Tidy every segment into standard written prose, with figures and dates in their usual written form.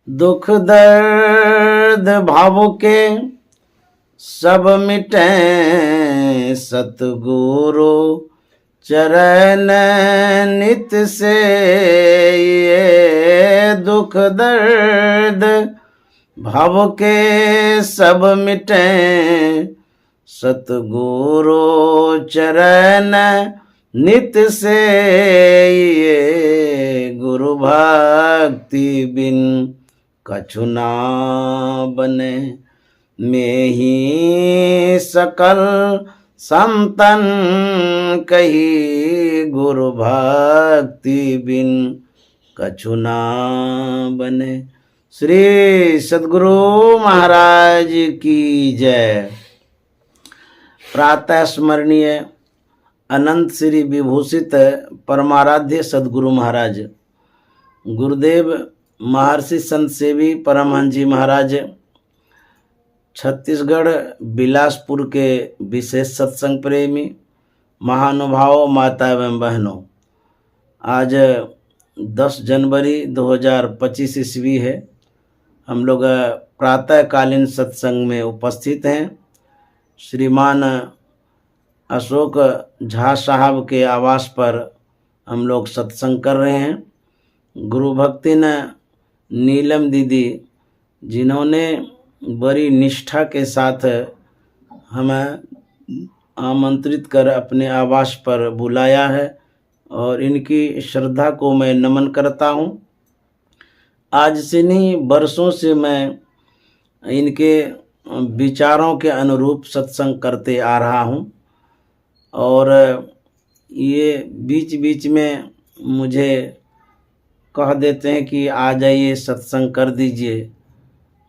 दुख दर्द भाव के सब मिटे सतगुरु चरण नित से। ये दुख दर्द भाव के सब मिटे सतगुरु चरण नित से। ये गुरु भक्ति बिन कछु ना बने। में ही सकल संतन कही गुरु भक्ति बिन कछु ना बने। श्री सद्गुरु महाराज की जय। प्रातः स्मरणीय अनंत श्री विभूषित परमाराध्य सद्गुरु महाराज गुरुदेव महर्षि संत सेवी परमहंस जी महाराज छत्तीसगढ़ बिलासपुर के विशेष सत्संग प्रेमी महानुभावों, माता एवं बहनों, आज 10 जनवरी 2025 ईस्वी है। हम लोग प्रातःकालीन सत्संग में उपस्थित हैं। श्रीमान अशोक झा साहब के आवास पर हम लोग सत्संग कर रहे हैं। गुरु भक्ति न नीलम दीदी, जिन्होंने बड़ी निष्ठा के साथ हमें आमंत्रित कर अपने आवास पर बुलाया है और इनकी श्रद्धा को मैं नमन करता हूँ। आज से नहीं, बरसों से मैं इनके विचारों के अनुरूप सत्संग करते आ रहा हूँ और ये बीच बीच में मुझे कह देते हैं कि आ जाइए सत्संग कर दीजिए।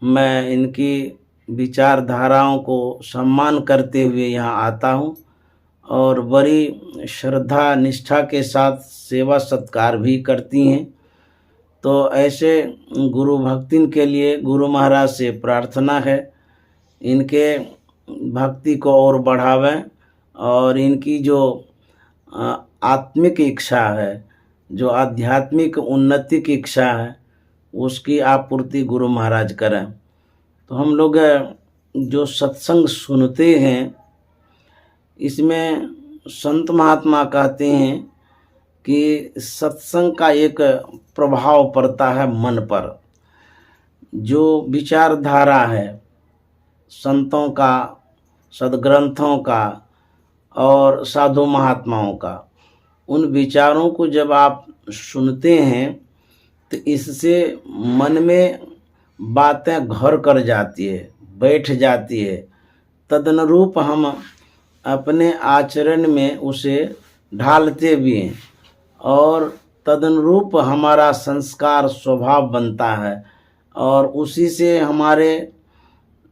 मैं इनकी विचारधाराओं को सम्मान करते हुए यहाँ आता हूँ और बड़ी श्रद्धा निष्ठा के साथ सेवा सत्कार भी करती हैं। तो ऐसे गुरु भक्तिन के लिए गुरु महाराज से प्रार्थना है, इनके भक्ति को और बढ़ावें और इनकी जो आत्मिक इच्छा है, जो आध्यात्मिक उन्नति की इच्छा है, उसकी आपूर्ति गुरु महाराज करें। तो हम लोग जो सत्संग सुनते हैं, इसमें संत महात्मा कहते हैं कि सत्संग का एक प्रभाव पड़ता है मन पर। जो विचारधारा है संतों का, सद्ग्रंथों का और साधु महात्माओं का, उन विचारों को जब आप सुनते हैं तो इससे मन में बातें घर कर जाती है, बैठ जाती है। तदनुरूप हम अपने आचरण में उसे ढालते भी हैं और तदनुरूप हमारा संस्कार स्वभाव बनता है और उसी से हमारे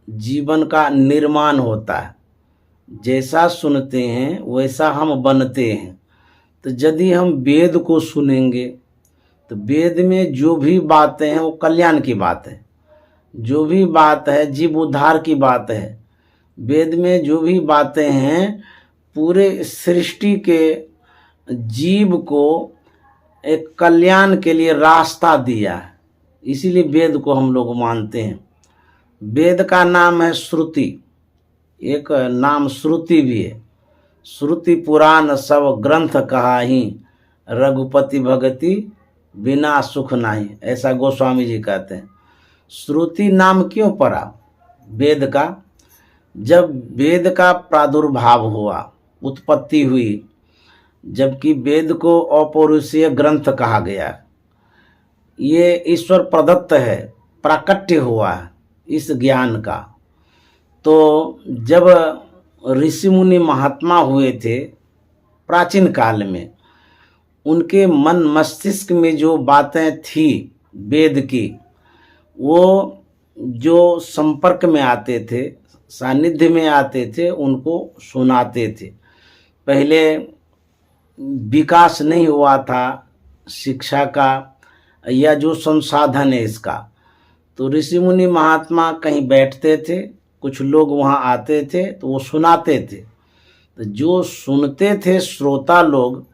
जीवन का निर्माण होता है। जैसा सुनते हैं वैसा हम बनते हैं। तो यदि हम वेद को सुनेंगे तो वेद में जो भी बातें हैं वो कल्याण की बात है, जो भी बात है जीव उद्धार की बात है। वेद में जो भी बातें हैं पूरे सृष्टि के जीव को एक कल्याण के लिए रास्ता दिया है, इसीलिए वेद को हम लोग मानते हैं। वेद का नाम है श्रुति, एक नाम श्रुति भी है। श्रुति पुराण सब ग्रंथ कहाही, रघुपति भगति बिना सुख नाही, ऐसा गोस्वामी जी कहते हैं। श्रुति नाम क्यों पड़ा वेद का? जब वेद का प्रादुर्भाव हुआ, उत्पत्ति हुई, जबकि वेद को अपौरुषीय ग्रंथ कहा गया, ये ईश्वर प्रदत्त है, प्राकट्य हुआ है इस ज्ञान का। तो जब ऋषि मुनि महात्मा हुए थे प्राचीन काल में, उनके मन मस्तिष्क में जो बातें थी वेद की, वो जो संपर्क में आते थे, सानिध्य में आते थे, उनको सुनाते थे। पहले विकास नहीं हुआ था शिक्षा का या जो संसाधन है इसका, तो ऋषि मुनि महात्मा कहीं बैठते थे, कुछ लोग वहाँ आते थे तो वो सुनाते थे। तो जो सुनते थे श्रोता लोग,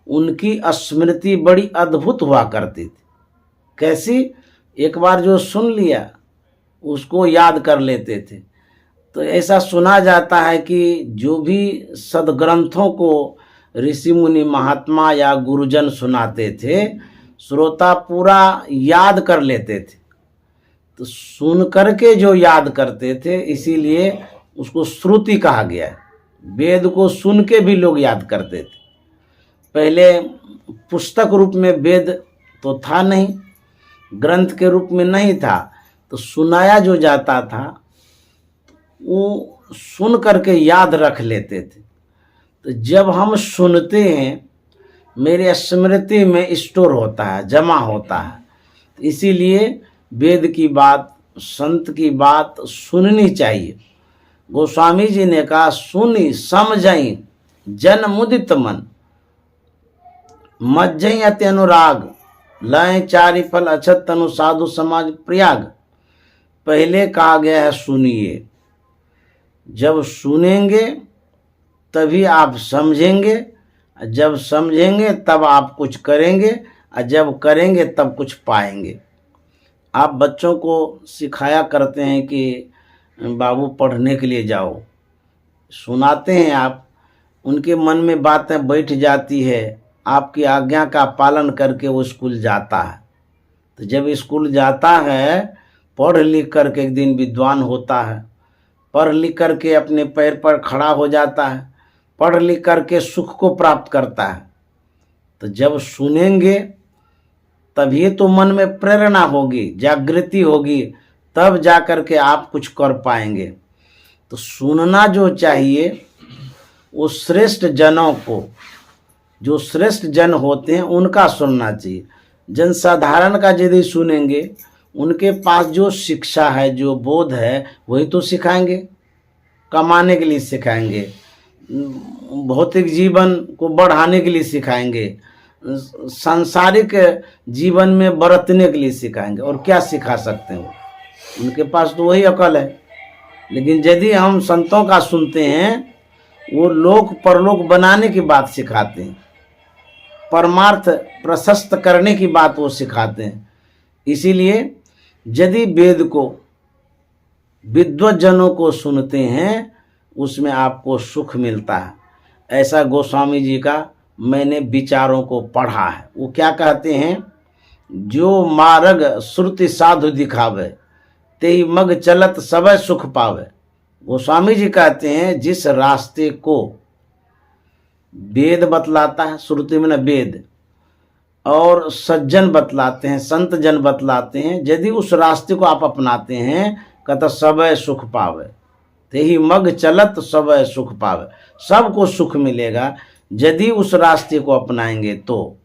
उनकी स्मृति बड़ी अद्भुत हुआ करती थी। कैसी? एक बार जो सुन लिया उसको याद कर लेते थे। तो ऐसा सुना जाता है कि जो भी सदग्रंथों को ऋषि मुनि महात्मा या गुरुजन सुनाते थे, श्रोता पूरा याद कर लेते थे। तो सुन करके जो याद करते थे, इसीलिए उसको श्रुति कहा गया है। वेद को सुन के भी लोग याद करते थे। पहले पुस्तक रूप में वेद तो था नहीं, ग्रंथ के रूप में नहीं था, तो सुनाया जो जाता था वो सुन करके याद रख लेते थे। तो जब हम सुनते हैं, मेरे स्मृति में स्टोर होता है, जमा होता है। तो इसीलिए वेद की बात, संत की बात सुननी चाहिए। गोस्वामी जी ने कहा, सुनी समझई जन मुदित मन, मज्जई अति अनुराग, लय चारि फल अछत तनु साधु समाज प्रयाग। पहले कहा गया है सुनिए। जब सुनेंगे तभी आप समझेंगे, जब समझेंगे तब आप कुछ करेंगे, और जब करेंगे तब कुछ पाएंगे। आप बच्चों को सिखाया करते हैं कि बाबू पढ़ने के लिए जाओ, सुनाते हैं आप, उनके मन में बातें बैठ जाती है, आपकी आज्ञा का पालन करके वो स्कूल जाता है। तो जब स्कूल जाता है, पढ़ लिख करके एक दिन विद्वान होता है, पढ़ लिख करके अपने पैर पर खड़ा हो जाता है, पढ़ लिख करके सुख को प्राप्त करता है। तो जब सुनेंगे तभी तो मन में प्रेरणा होगी, जागृति होगी, तब जा कर के आप कुछ कर पाएंगे। तो सुनना जो चाहिए वो श्रेष्ठ जनों को, जो श्रेष्ठ जन होते हैं उनका सुनना चाहिए। जनसाधारण का यदि सुनेंगे, उनके पास जो शिक्षा है, जो बोध है, वही तो सिखाएंगे, कमाने के लिए सिखाएंगे, भौतिक जीवन को बढ़ाने के लिए सिखाएंगे, सांसारिक जीवन में बरतने के लिए सिखाएंगे। और क्या सिखा सकते हैं? उनके पास तो वही अकल है। लेकिन यदि हम संतों का सुनते हैं, वो लोक परलोक बनाने की बात सिखाते हैं, परमार्थ प्रशस्त करने की बात वो सिखाते हैं। इसीलिए यदि वेद को, विद्वज्जनों को सुनते हैं, उसमें आपको सुख मिलता है। ऐसा गोस्वामी जी का मैंने विचारों को पढ़ा है। वो क्या कहते हैं, जो मार्ग श्रुति साधु दिखावे, तेहि मग चलत सबय सुख पावे। गोस्वामी जी कहते हैं, जिस रास्ते को वेद बतलाता है, श्रुति में न वेद, और सज्जन बतलाते हैं, संत जन बतलाते हैं, यदि उस रास्ते को आप अपनाते हैं, कहता सबय सुख पावे, तेहि मग चलत सबय सुख पावे। सबको सुख मिलेगा यदि उस रास्ते को अपनाएंगे। तो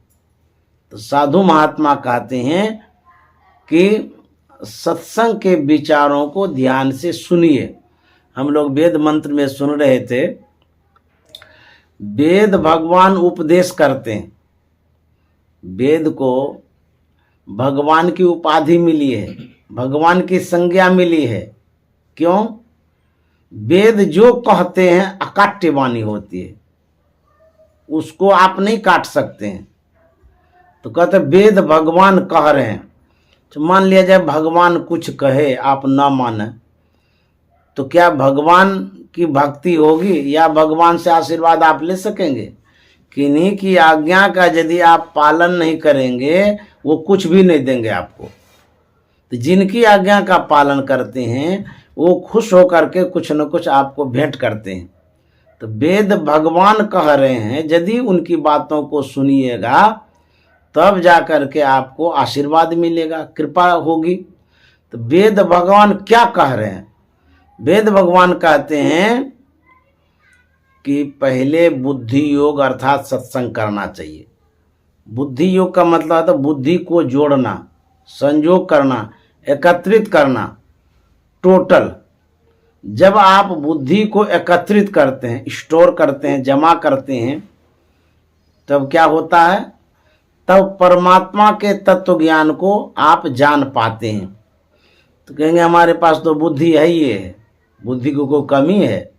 साधु महात्मा कहते हैं कि सत्संग के विचारों को ध्यान से सुनिए। हम लोग वेद मंत्र में सुन रहे थे, वेद भगवान उपदेश करते हैं। वेद को भगवान की उपाधि मिली है, भगवान की संज्ञा मिली है। क्यों? वेद जो कहते हैं अकाट्य वाणी होती है, उसको आप नहीं काट सकते हैं। तो कहते वेद भगवान कह रहे हैं। तो मान लिया जाए भगवान कुछ कहे, आप ना माने, तो क्या भगवान की भक्ति होगी या भगवान से आशीर्वाद आप ले सकेंगे? किन्हीं की आज्ञा का यदि आप पालन नहीं करेंगे, वो कुछ भी नहीं देंगे आपको। तो जिनकी आज्ञा का पालन करते हैं, वो खुश होकर के कुछ न कुछ आपको भेंट करते हैं। तो वेद भगवान कह रहे हैं, यदि उनकी बातों को सुनिएगा, तब जा कर के आपको आशीर्वाद मिलेगा, कृपा होगी। तो वेद भगवान क्या कह रहे हैं? वेद भगवान कहते हैं कि पहले बुद्धि योग अर्थात सत्संग करना चाहिए। बुद्धि योग का मतलब है तो बुद्धि को जोड़ना, संयोग करना, एकत्रित करना, टोटल। जब आप बुद्धि को एकत्रित करते हैं, स्टोर करते हैं, जमा करते हैं, तब क्या होता है? तब परमात्मा के तत्व ज्ञान को आप जान पाते हैं। तो कहेंगे हमारे पास तो बुद्धि है ही है, बुद्धि को कोई कमी है?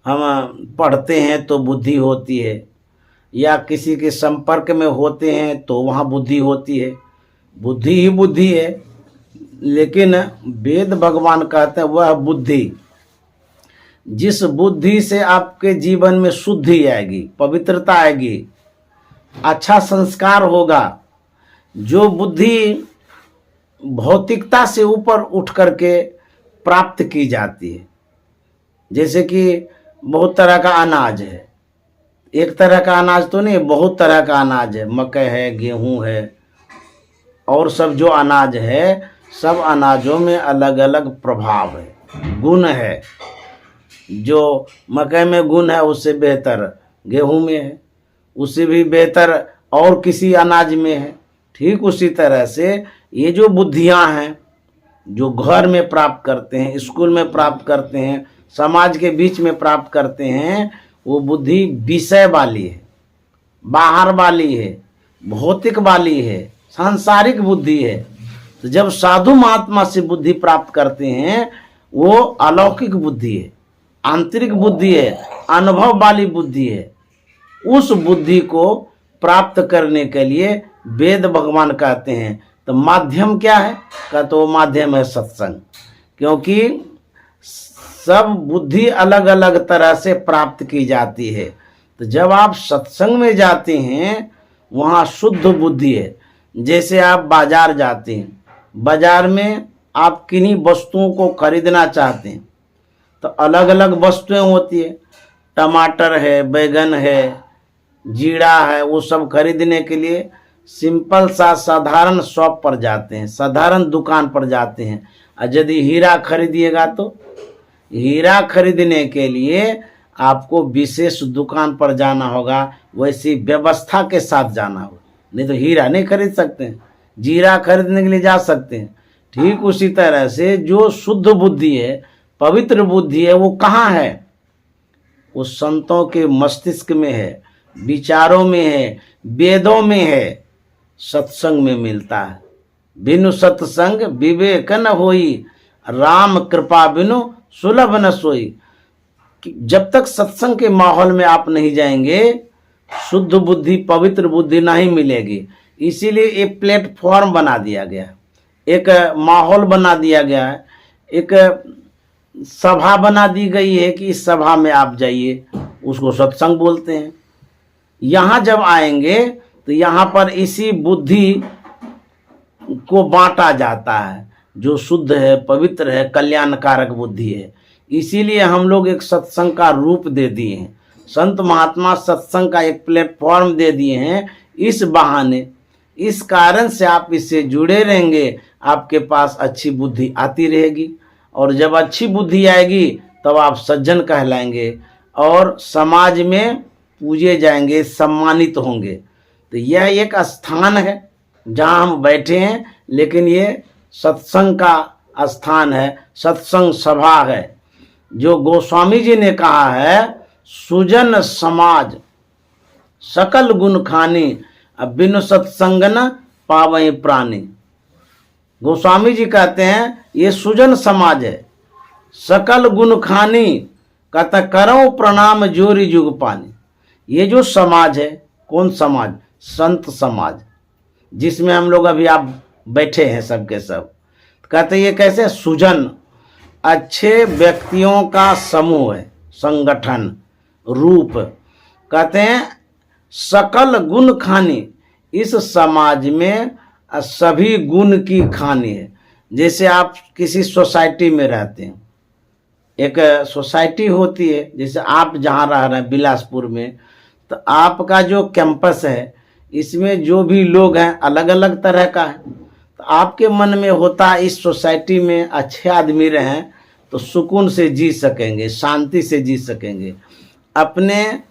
हम पढ़ते हैं तो बुद्धि होती है, या किसी के संपर्क में होते हैं तो वहाँ बुद्धि होती है। बुद्धि ही बुद्धि है, लेकिन वेद भगवान कहते हैं वह बुद्धि, जिस बुद्धि से आपके जीवन में शुद्धि आएगी, पवित्रता आएगी, अच्छा संस्कार होगा, जो बुद्धि भौतिकता से ऊपर उठ करके प्राप्त की जाती है। जैसे कि बहुत तरह का अनाज है, एक तरह का अनाज तो नहीं, बहुत तरह का अनाज है, मकई है, गेहूं है, और सब जो अनाज है, सब अनाजों में अलग अलग प्रभाव है, गुण है। जो मकई में गुण है उससे बेहतर गेहूं में है, उससे भी बेहतर और किसी अनाज में है। ठीक उसी तरह से ये जो बुद्धियां हैं, जो घर में प्राप्त करते हैं, स्कूल में प्राप्त करते हैं, समाज के बीच में प्राप्त करते हैं, वो बुद्धि विषय वाली है, बाहर वाली है, भौतिक वाली है, सांसारिक बुद्धि है। तो जब साधु महात्मा से बुद्धि प्राप्त करते हैं, वो अलौकिक बुद्धि है, आंतरिक बुद्धि है, अनुभव वाली बुद्धि है। उस बुद्धि को प्राप्त करने के लिए वेद भगवान कहते हैं। तो माध्यम क्या है? का तो माध्यम है सत्संग, क्योंकि सब बुद्धि अलग अलग तरह से प्राप्त की जाती है। तो जब आप सत्संग में जाते हैं, वहाँ शुद्ध बुद्धि है। जैसे आप बाजार जाते हैं, बाजार में आप किन्हीं वस्तुओं को खरीदना चाहते हैं, तो अलग अलग वस्तुएं होती है, टमाटर है, बैगन है, जीरा है, वो सब खरीदने के लिए सिंपल सा साधारण शॉप पर जाते हैं, साधारण दुकान पर जाते हैं। और यदि हीरा खरीदिएगा तो हीरा खरीदने के लिए आपको विशेष दुकान पर जाना होगा, वैसी व्यवस्था के साथ जाना होगा, नहीं तो हीरा नहीं खरीद सकते हैं। जीरा खरीदने के लिए जा सकते हैं। ठीक उसी तरह से जो शुद्ध बुद्धि है, पवित्र बुद्धि है, वो कहाँ है? वो संतों के मस्तिष्क में है, विचारों में है, वेदों में है, सत्संग में मिलता है। बिनु सत्संग विवेक न होई, राम कृपा बिनु सुलभ न सोई। जब तक सत्संग के माहौल में आप नहीं जाएंगे, शुद्ध बुद्धि, पवित्र बुद्धि नहीं मिलेगी। इसीलिए एक प्लेटफॉर्म बना दिया गया, एक माहौल बना दिया गया है, एक सभा बना दी गई है कि इस सभा में आप जाइए, उसको सत्संग बोलते हैं। यहाँ जब आएंगे तो यहाँ पर इसी बुद्धि को बांटा जाता है, जो शुद्ध है, पवित्र है, कल्याणकारक बुद्धि है। इसीलिए हम लोग एक सत्संग का रूप दे दिए हैं, संत महात्मा सत्संग का एक प्लेटफॉर्म दे दिए हैं। इस बहाने, इस कारण से आप इससे जुड़े रहेंगे, आपके पास अच्छी बुद्धि आती रहेगी, और जब अच्छी बुद्धि आएगी तब आप सज्जन कहलाएंगे और समाज में पूजे जाएंगे, सम्मानित होंगे। तो यह एक स्थान है जहाँ हम बैठे हैं, लेकिन ये सत्संग का स्थान है, सत्संग सभा है। जो गोस्वामी जी ने कहा है, सुजन समाज सकल गुण खानी, अब बिनु सत्संग न पावई प्राणी। गोस्वामी जी कहते हैं ये सुजन समाज है, सकल गुण खानी, कहता करो प्रणाम जोरी जुग पानी। ये जो समाज है, कौन समाज? संत समाज, जिसमें हम लोग अभी आप बैठे हैं सबके सब। कहते ये कैसे? सुजन, अच्छे व्यक्तियों का समूह है, संगठन, रूप। कहते हैं सकल गुण खानी, इस समाज में सभी गुण की खानी है। जैसे आप किसी सोसाइटी में रहते हैं, एक सोसाइटी होती है, जैसे आप जहाँ रह रहे हैं बिलासपुर में, तो आपका जो कैंपस है, इसमें जो भी लोग हैं अलग अलग तरह का है। तो आपके मन में होता है इस सोसाइटी में अच्छे आदमी रहें तो सुकून से जी सकेंगे, शांति से जी सकेंगे। अपने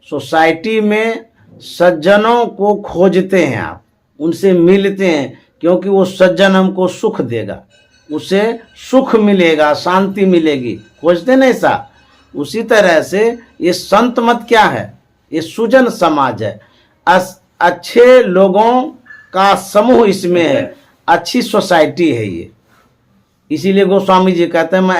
सोसाइटी में सज्जनों को खोजते हैं आप, उनसे मिलते हैं, क्योंकि वो सज्जन हमको सुख देगा, उसे सुख मिलेगा, शांति मिलेगी, खोजते नहीं ऐसा। उसी तरह से ये संत मत क्या है? ये सुजन समाज है, अच्छे लोगों का समूह इसमें है, अच्छी सोसाइटी है ये। इसीलिए गोस्वामी जी कहते हैं मैं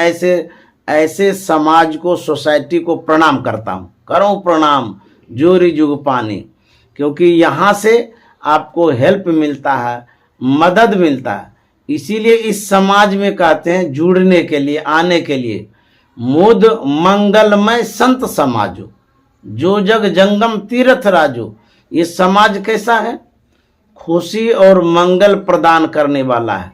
ऐसे समाज को, सोसाइटी को प्रणाम करता हूँ। करो प्रणाम जोरी जुग पानी, क्योंकि यहाँ से आपको हेल्प मिलता है, मदद मिलता है। इसीलिए इस समाज में कहते हैं जुड़ने के लिए, आने के लिए, मुद मंगलमय संत समाजो, जो जग जंगम तीर्थ राजो। ये समाज कैसा है? खुशी और मंगल प्रदान करने वाला है।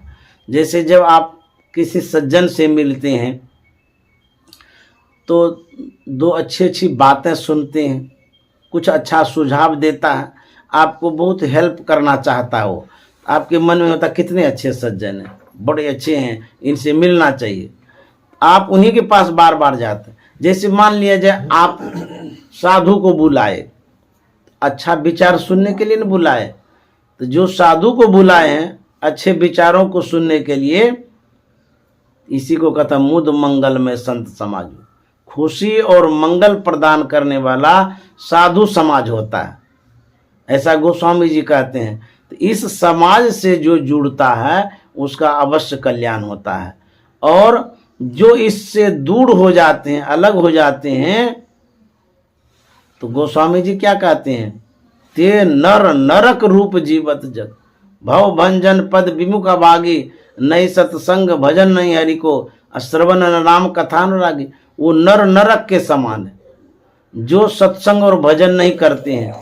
जैसे जब आप किसी सज्जन से मिलते हैं तो दो अच्छी अच्छी बातें सुनते हैं, कुछ अच्छा सुझाव देता है, आपको बहुत हेल्प करना चाहता है, वो आपके मन में होता कितने अच्छे सज्जन हैं, बड़े अच्छे हैं, इनसे मिलना चाहिए। आप उन्हीं के पास बार बार जाते हैं। जैसे मान लिया जाए आप साधु को बुलाए, अच्छा विचार सुनने के लिए नहीं बुलाए, तो जो साधु को बुलाए हैं अच्छे विचारों को सुनने के लिए, इसी को कहता मुद मंगल में संत समाज। खुशी और मंगल प्रदान करने वाला साधु समाज होता है, ऐसा गोस्वामी जी कहते हैं। तो इस समाज से जो जुड़ता है उसका अवश्य कल्याण होता है, और जो इससे दूर हो जाते हैं, अलग हो जाते हैं, तो गोस्वामी जी क्या कहते हैं? ते नर नरक रूप जीवत जग, भव भंजन पद विमुख अभागी, नहीं सत्संग भजन नहीं हरि को, श्रवण नाम कथानुरागी। वो नर नरक के समान है, जो सत्संग और भजन नहीं करते हैं।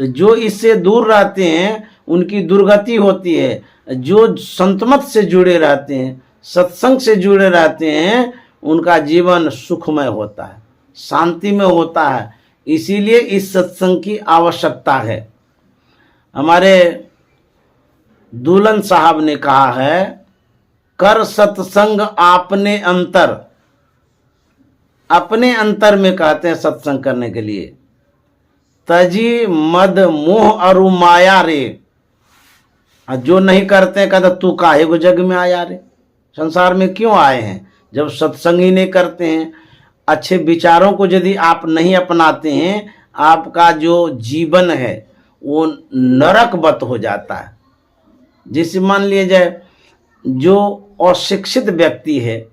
तो जो इससे दूर रहते हैं उनकी दुर्गति होती है, जो संतमत से जुड़े रहते हैं, सत्संग से जुड़े रहते हैं, उनका जीवन सुखमय होता है, शांति में होता है। इसीलिए इस सत्संग की आवश्यकता है। हमारे दुल्हन साहब ने कहा है, कर सत्संग आपने अंतर, अपने अंतर में कहते हैं सत्संग करने के लिए। तजी मद मोह अरु माया रे, जो नहीं करते कहते तू काहे को जग में आया रे, संसार में क्यों आए हैं? जब सत्संग ही नहीं करते हैं, अच्छे विचारों को यदि आप नहीं अपनाते हैं, आपका जो जीवन है वो नरकवत हो जाता है। जैसे मान लिया जाए जो अशिक्षित व्यक्ति है,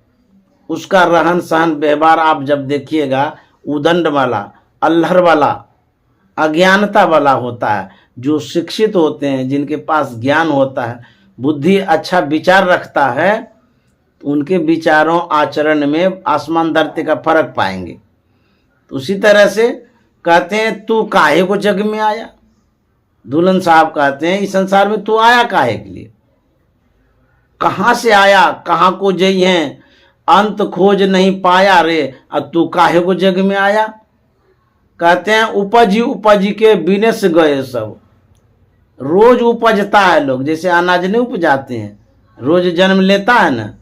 उसका रहन सहन व्यवहार आप जब देखिएगा उदंड वाला, अल्हड़ वाला, अज्ञानता वाला होता है। जो शिक्षित होते हैं, जिनके पास ज्ञान होता है, बुद्धि अच्छा विचार रखता है, उनके विचारों आचरण में आसमान धरती का फर्क पाएंगे। तो उसी तरह से कहते हैं तू काहे को जग में आया। दुल्हन साहब कहते हैं इस संसार में तू आया काहे के लिए, कहाँ से आया, कहाँ को जई है, अंत खोज नहीं पाया रे, अब तू काहे को जग में आया। कहते हैं उपजी उपजी के बिनस गए सब। रोज उपजता है लोग, जैसे अनाज नहीं उपजाते हैं, रोज जन्म लेता है ना,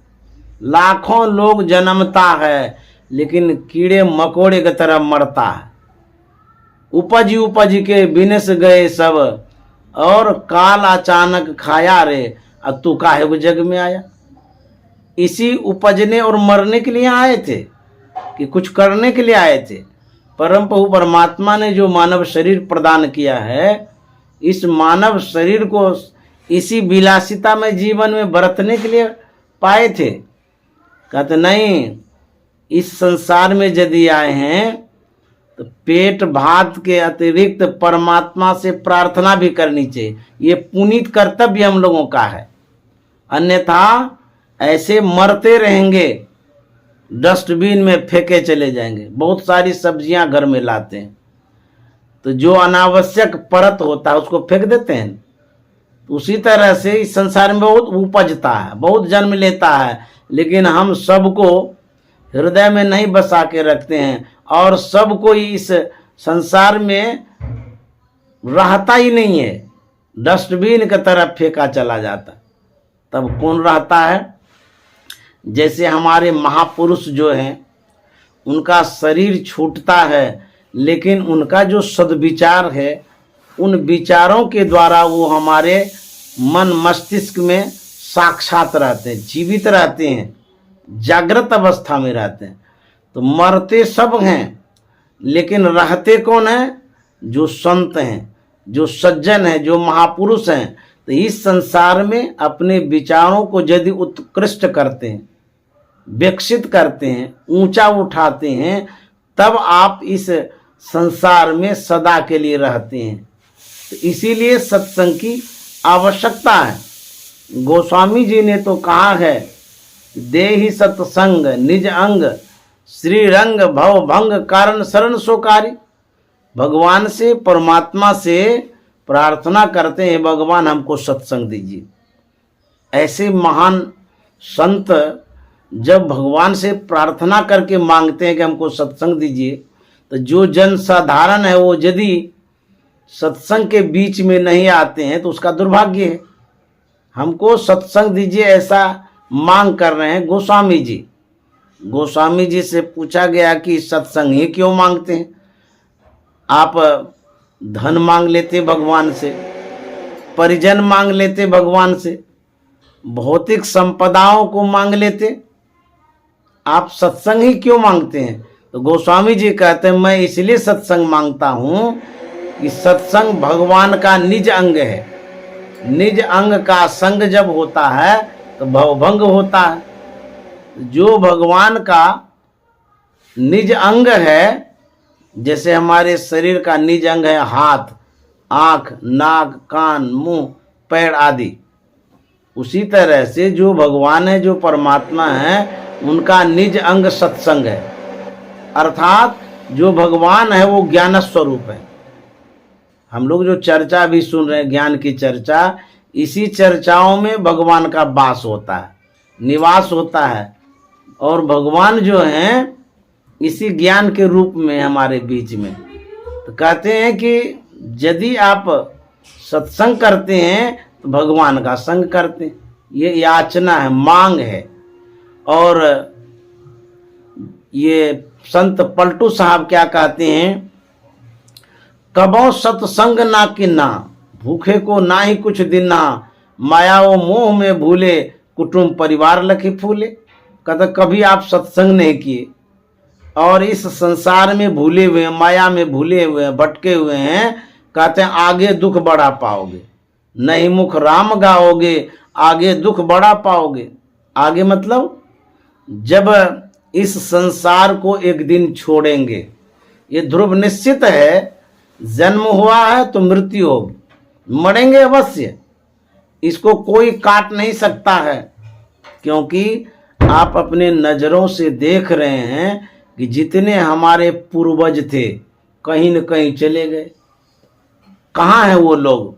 लाखों लोग जन्मता है लेकिन कीड़े मकोड़े की तरह मरता है। उपजी उपजी के बिनस गए सब, और काल अचानक खाया रे, अब तू काहे को जग में आया। इसी उपजने और मरने के लिए आए थे कि कुछ करने के लिए आए थे। परम प्रभु परमात्मा ने जो मानव शरीर प्रदान किया है, इस मानव शरीर को इसी विलासिता में जीवन में बरतने के लिए पाए थे। कहते नहीं, इस संसार में यदि आए हैं तो पेट भात के अतिरिक्त परमात्मा से प्रार्थना भी करनी चाहिए। ये पुनीत कर्तव्य हम लोगों का है, अन्यथा ऐसे मरते रहेंगे, डस्टबिन में फेंके चले जाएंगे। बहुत सारी सब्जियां घर में लाते हैं, तो जो अनावश्यक परत होता है उसको फेंक देते हैं। उसी तरह से इस संसार में बहुत उपजता है, बहुत जन्म लेता है, लेकिन हम सबको हृदय में नहीं बसा के रखते हैं, और सबको इस संसार में रहता ही नहीं है, डस्टबिन की तरफ फेंका चला जाता। तब कौन रहता है? जैसे हमारे महापुरुष जो हैं, उनका शरीर छूटता है, लेकिन उनका जो सद्विचार है, उन विचारों के द्वारा वो हमारे मन मस्तिष्क में साक्षात रहते हैं, जीवित रहते हैं, जागृत अवस्था में रहते हैं। तो मरते सब हैं, लेकिन रहते कौन हैं? जो संत हैं, जो सज्जन हैं, जो महापुरुष हैं। तो इस संसार में अपने विचारों को यदि उत्कृष्ट करते हैं, विकसित करते हैं, ऊंचा उठाते हैं, तब आप इस संसार में सदा के लिए रहते हैं। तो इसीलिए सत्संग की आवश्यकता है। गोस्वामी जी ने तो कहा है, देहि सत्संग निज अंग श्री रंग भव भंग कारण शरण सोकारी। भगवान से, परमात्मा से प्रार्थना करते हैं, भगवान हमको सत्संग दीजिए। ऐसे महान संत जब भगवान से प्रार्थना करके मांगते हैं कि हमको सत्संग दीजिए, तो जो जन साधारण है वो यदि सत्संग के बीच में नहीं आते हैं तो उसका दुर्भाग्य है। हमको सत्संग दीजिए ऐसा मांग कर रहे हैं गोस्वामी जी। गोस्वामी जी से पूछा गया कि सत्संग ही क्यों मांगते हैं? आप धन मांग लेते भगवान से, परिजन मांग लेते भगवान से, भौतिक संपदाओं को मांग लेते, आप सत्संग ही क्यों मांगते हैं? तो गोस्वामी जी कहते हैं, मैं इसलिए सत्संग मांगता हूं कि सत्संग भगवान का निज अंग है। निज अंग का संग जब होता है तो भवभंग होता है। जो भगवान का निज अंग है, जैसे हमारे शरीर का निज अंग है हाथ, आंख, नाक, कान, मुंह, पैर आदि, उसी तरह से जो भगवान है, जो परमात्मा है, उनका निज अंग सत्संग है। अर्थात जो भगवान है वो ज्ञान स्वरूप है। हम लोग जो चर्चा भी सुन रहे हैं, ज्ञान की चर्चा, इसी चर्चाओं में भगवान का वास होता है, निवास होता है। और भगवान जो हैं इसी ज्ञान के रूप में हमारे बीच में। तो कहते हैं कि यदि आप सत्संग करते हैं तो भगवान का संग करते हैं। ये याचना है, मांग है। और ये संत पलटू साहब क्या कहते हैं, कबो सत्संग ना किन्ना, भूखे को ना ही कुछ दिना, माया वो मोह में भूले, कुटुंब परिवार लखे फूले। कहते कभी आप सत्संग नहीं किए और इस संसार में भूले हुए, माया में भूले हुए, भटके हुए हैं, कहते हैं आगे दुख बढ़ा पाओगे। नहीं मुख राम गाओगे, आगे दुख बढ़ा पाओगे। आगे मतलब जब इस संसार को एक दिन छोड़ेंगे, ये ध्रुव निश्चित है। जन्म हुआ है तो मृत्यु होगी, मरेंगे अवश्य, इसको कोई काट नहीं सकता है। क्योंकि आप अपने नजरों से देख रहे हैं कि जितने हमारे पूर्वज थे कहीं न कहीं चले गए। कहाँ हैं वो लोग?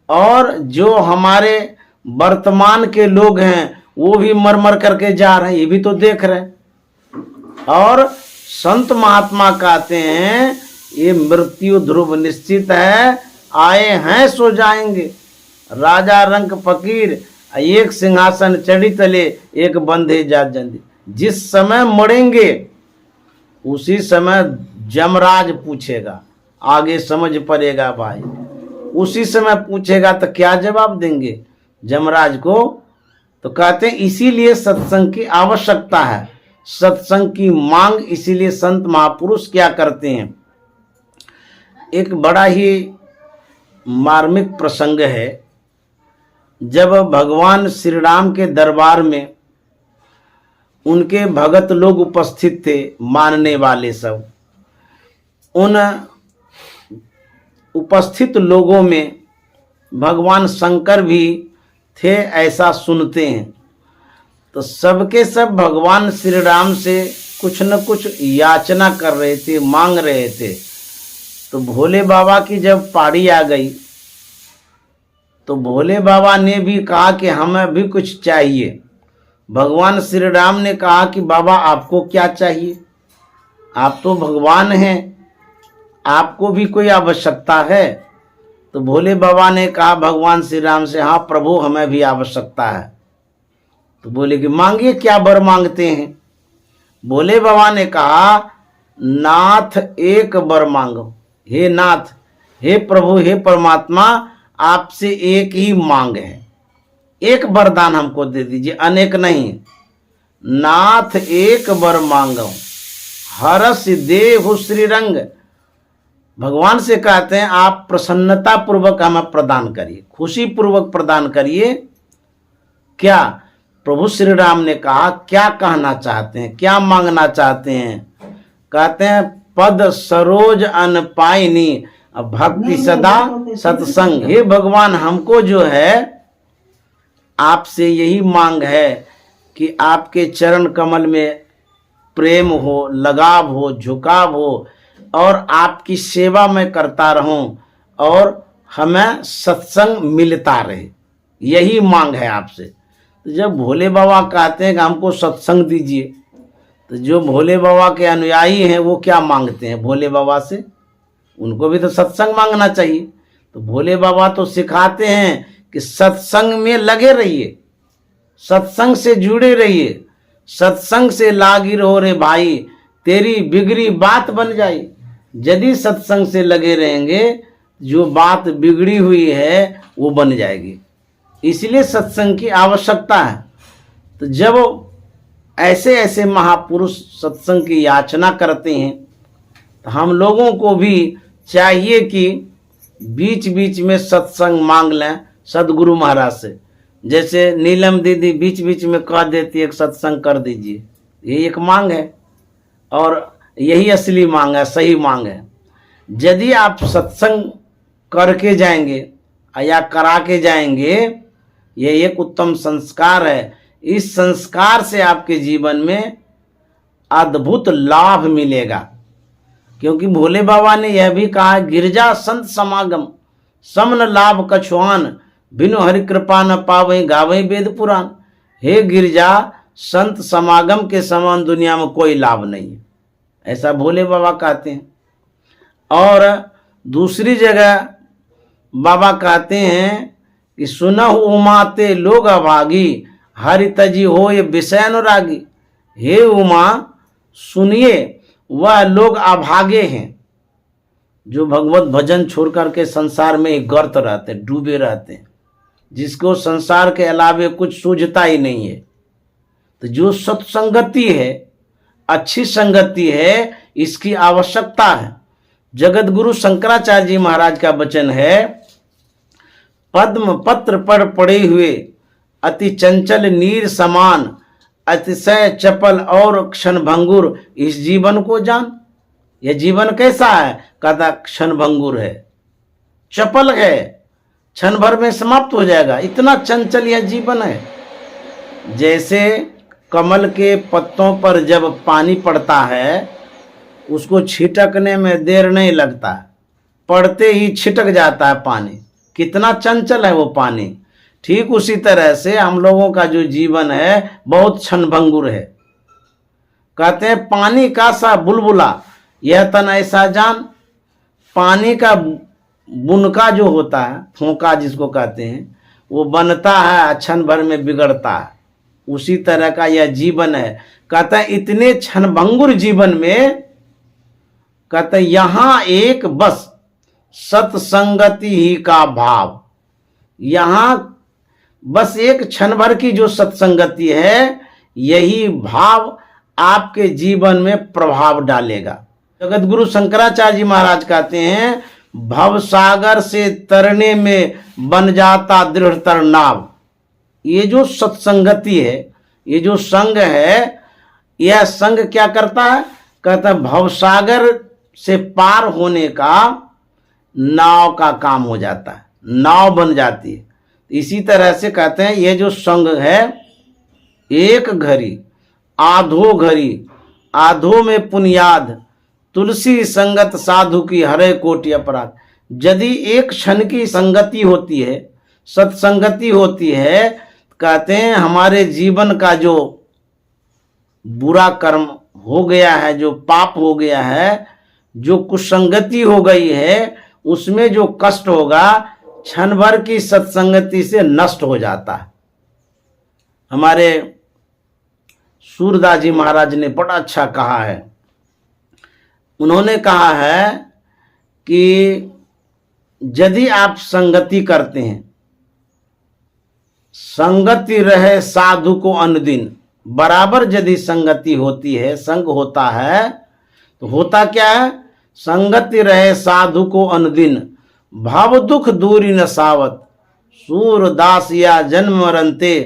और जो हमारे वर्तमान के लोग हैं वो भी मर मर करके जा रहे हैं, ये भी तो देख रहे हैं। और संत महात्मा कहते हैं ये मृत्यु ध्रुव निश्चित है, आए हैं सो जाएंगे। राजा रंक फकीर एक सिंहासन चढ़ी तले, एक बंधे जा जंदी। जिस समय मरेंगे उसी समय जमराज पूछेगा, आगे समझ पड़ेगा भाई। उसी समय पूछेगा तो क्या जवाब देंगे जमराज को? तो कहते हैं इसीलिए सत्संग की आवश्यकता है, सत्संग की मांग। इसीलिए संत महापुरुष क्या करते हैं, एक बड़ा ही मार्मिक प्रसंग है। जब भगवान श्री राम के दरबार में उनके भगत लोग उपस्थित थे, मानने वाले सब, उन उपस्थित लोगों में भगवान शंकर भी थे, ऐसा सुनते हैं। तो सबके सब भगवान श्री राम से कुछ न कुछ याचना कर रहे थे, मांग रहे थे। तो भोले बाबा की जब पारी आ गई तो भोले बाबा ने भी कहा कि हमें भी कुछ चाहिए। भगवान श्री राम ने कहा कि बाबा आपको क्या चाहिए? आप तो भगवान हैं, आपको भी कोई आवश्यकता है? तो भोले बाबा ने कहा भगवान श्री राम से, हाँ प्रभु हमें भी आवश्यकता है। तो बोले कि मांगिए, क्या वर मांगते हैं? भोले बाबा ने कहा नाथ एक वर मांगो। हे नाथ, हे प्रभु, हे परमात्मा, आपसे एक ही मांग है, एक वरदान हमको दे दीजिए, अनेक नहीं। नाथ एक वर मांगो, हरस देहु श्री रंग। भगवान से कहते हैं आप प्रसन्नता पूर्वक हमें प्रदान करिए, खुशी पूर्वक प्रदान करिए। क्या? प्रभु श्री राम ने कहा क्या कहना चाहते हैं, क्या मांगना चाहते हैं? कहते हैं पद सरोज अन पाइनी भक्ति सदा सत्संग। हे भगवान, हमको जो है आपसे यही मांग है कि आपके चरण कमल में प्रेम हो, लगाव हो, झुकाव हो और आपकी सेवा मैं करता रहूं और हमें सत्संग मिलता रहे। यही मांग है आपसे। तो जब भोले बाबा कहते हैं कि हमको सत्संग दीजिए, तो जो भोले बाबा के अनुयायी हैं वो क्या मांगते हैं भोले बाबा से? उनको भी तो सत्संग मांगना चाहिए। तो भोले बाबा तो सिखाते हैं कि सत्संग में लगे रहिए, सत्संग से जुड़े रहिए, सत्संग से लागी रहो रे भाई, तेरी बिगड़ी बात बन जाए। यदि सत्संग से लगे रहेंगे, जो बात बिगड़ी हुई है वो बन जाएगी। इसलिए सत्संग की आवश्यकता है। तो जब ऐसे ऐसे महापुरुष सत्संग की याचना करते हैं, तो हम लोगों को भी चाहिए कि बीच बीच में सत्संग मांग लें सदगुरु महाराज से। जैसे नीलम दीदी बीच बीच में कह देती है सत्संग कर दीजिए, ये एक मांग है और यही असली मांग है, सही मांग है। यदि आप सत्संग करके जाएंगे या करा के जाएंगे, ये एक उत्तम संस्कार है। इस संस्कार से आपके जीवन में अद्भुत लाभ मिलेगा, क्योंकि भोले बाबा ने यह भी कहा, गिरजा संत समागम समन लाभ कछुआन, बिनु हरि कृपा न पावे गावे वेद पुराण। हे गिरजा, संत समागम के समान दुनिया में कोई लाभ नहीं है, ऐसा भोले बाबा कहते हैं। और दूसरी जगह बाबा कहते हैं कि सुनहु उमाते लोग अभागी, हरि तजी हो ये विषय अनुरागी। हे उमा, सुनिए, वह लोग अभागे हैं जो भगवत भजन छोड़ करके संसार में ही गर्त रहते, डूबे रहते हैं, जिसको संसार के अलावे कुछ सूझता ही नहीं है। तो जो सत्संगति है, अच्छी संगति है, इसकी आवश्यकता है। जगत गुरु शंकराचार्य जी महाराज का वचन है, पद्म पत्र पर पड़े हुए अति चंचल नीर समान, अतिशय चपल और क्षणभंगुर इस जीवन को जान। यह जीवन कैसा है? कहता क्षणभंगुर है, चपल है, क्षण भर में समाप्त हो जाएगा, इतना चंचल यह जीवन है। जैसे कमल के पत्तों पर जब पानी पड़ता है, उसको छिटकने में देर नहीं लगता, पड़ते ही छिटक जाता है पानी, कितना चंचल है वो पानी। ठीक उसी तरह से हम लोगों का जो जीवन है बहुत क्षणभंगुर है। कहते हैं पानी का सा बुलबुला यह तन ऐसा जान। पानी का बुनका जो होता है, फोंका जिसको कहते हैं, वो बनता है, क्षण भर में बिगड़ता है। उसी तरह का यह जीवन है। कहते हैं इतने क्षणभंगुर जीवन में, कहते हैं यहां एक बस सत्संगति ही का भाव। यहां बस एक क्षण भर की जो सत्संगति है, यही भाव आपके जीवन में प्रभाव डालेगा। जगत गुरु शंकराचार्य जी महाराज कहते हैं, भव सागर से तरने में बन जाता दृढ़तर नाव। ये जो सत्संगति है, ये जो संग है, यह संग क्या करता है? कहता है भव सागर से पार होने का नाव का काम हो जाता है, नाव बन जाती है। इसी तरह से कहते हैं ये जो संग है, एक घड़ी आधो घड़ी, आधो में पुनियाद, तुलसी संगत साधु की हरे कोटि अपराध। यदि एक क्षण की संगति होती है, सत्संगति होती है, कहते हैं हमारे जीवन का जो बुरा कर्म हो गया है, जो पाप हो गया है, जो कुसंगति हो गई है, उसमें जो कष्ट होगा, क्षण भर की सत्संगति से नष्ट हो जाता है। हमारे सूरदास जी महाराज ने बड़ा अच्छा कहा है। उन्होंने कहा है कि यदि आप संगति करते हैं, संगति रहे साधु को अनुदिन, बराबर यदि संगति होती है, संग होता है, तो होता क्या है? संगति रहे साधु को अनुदिन, भव दुख दूरी न सावत, सूरदास या जन्म मरंते,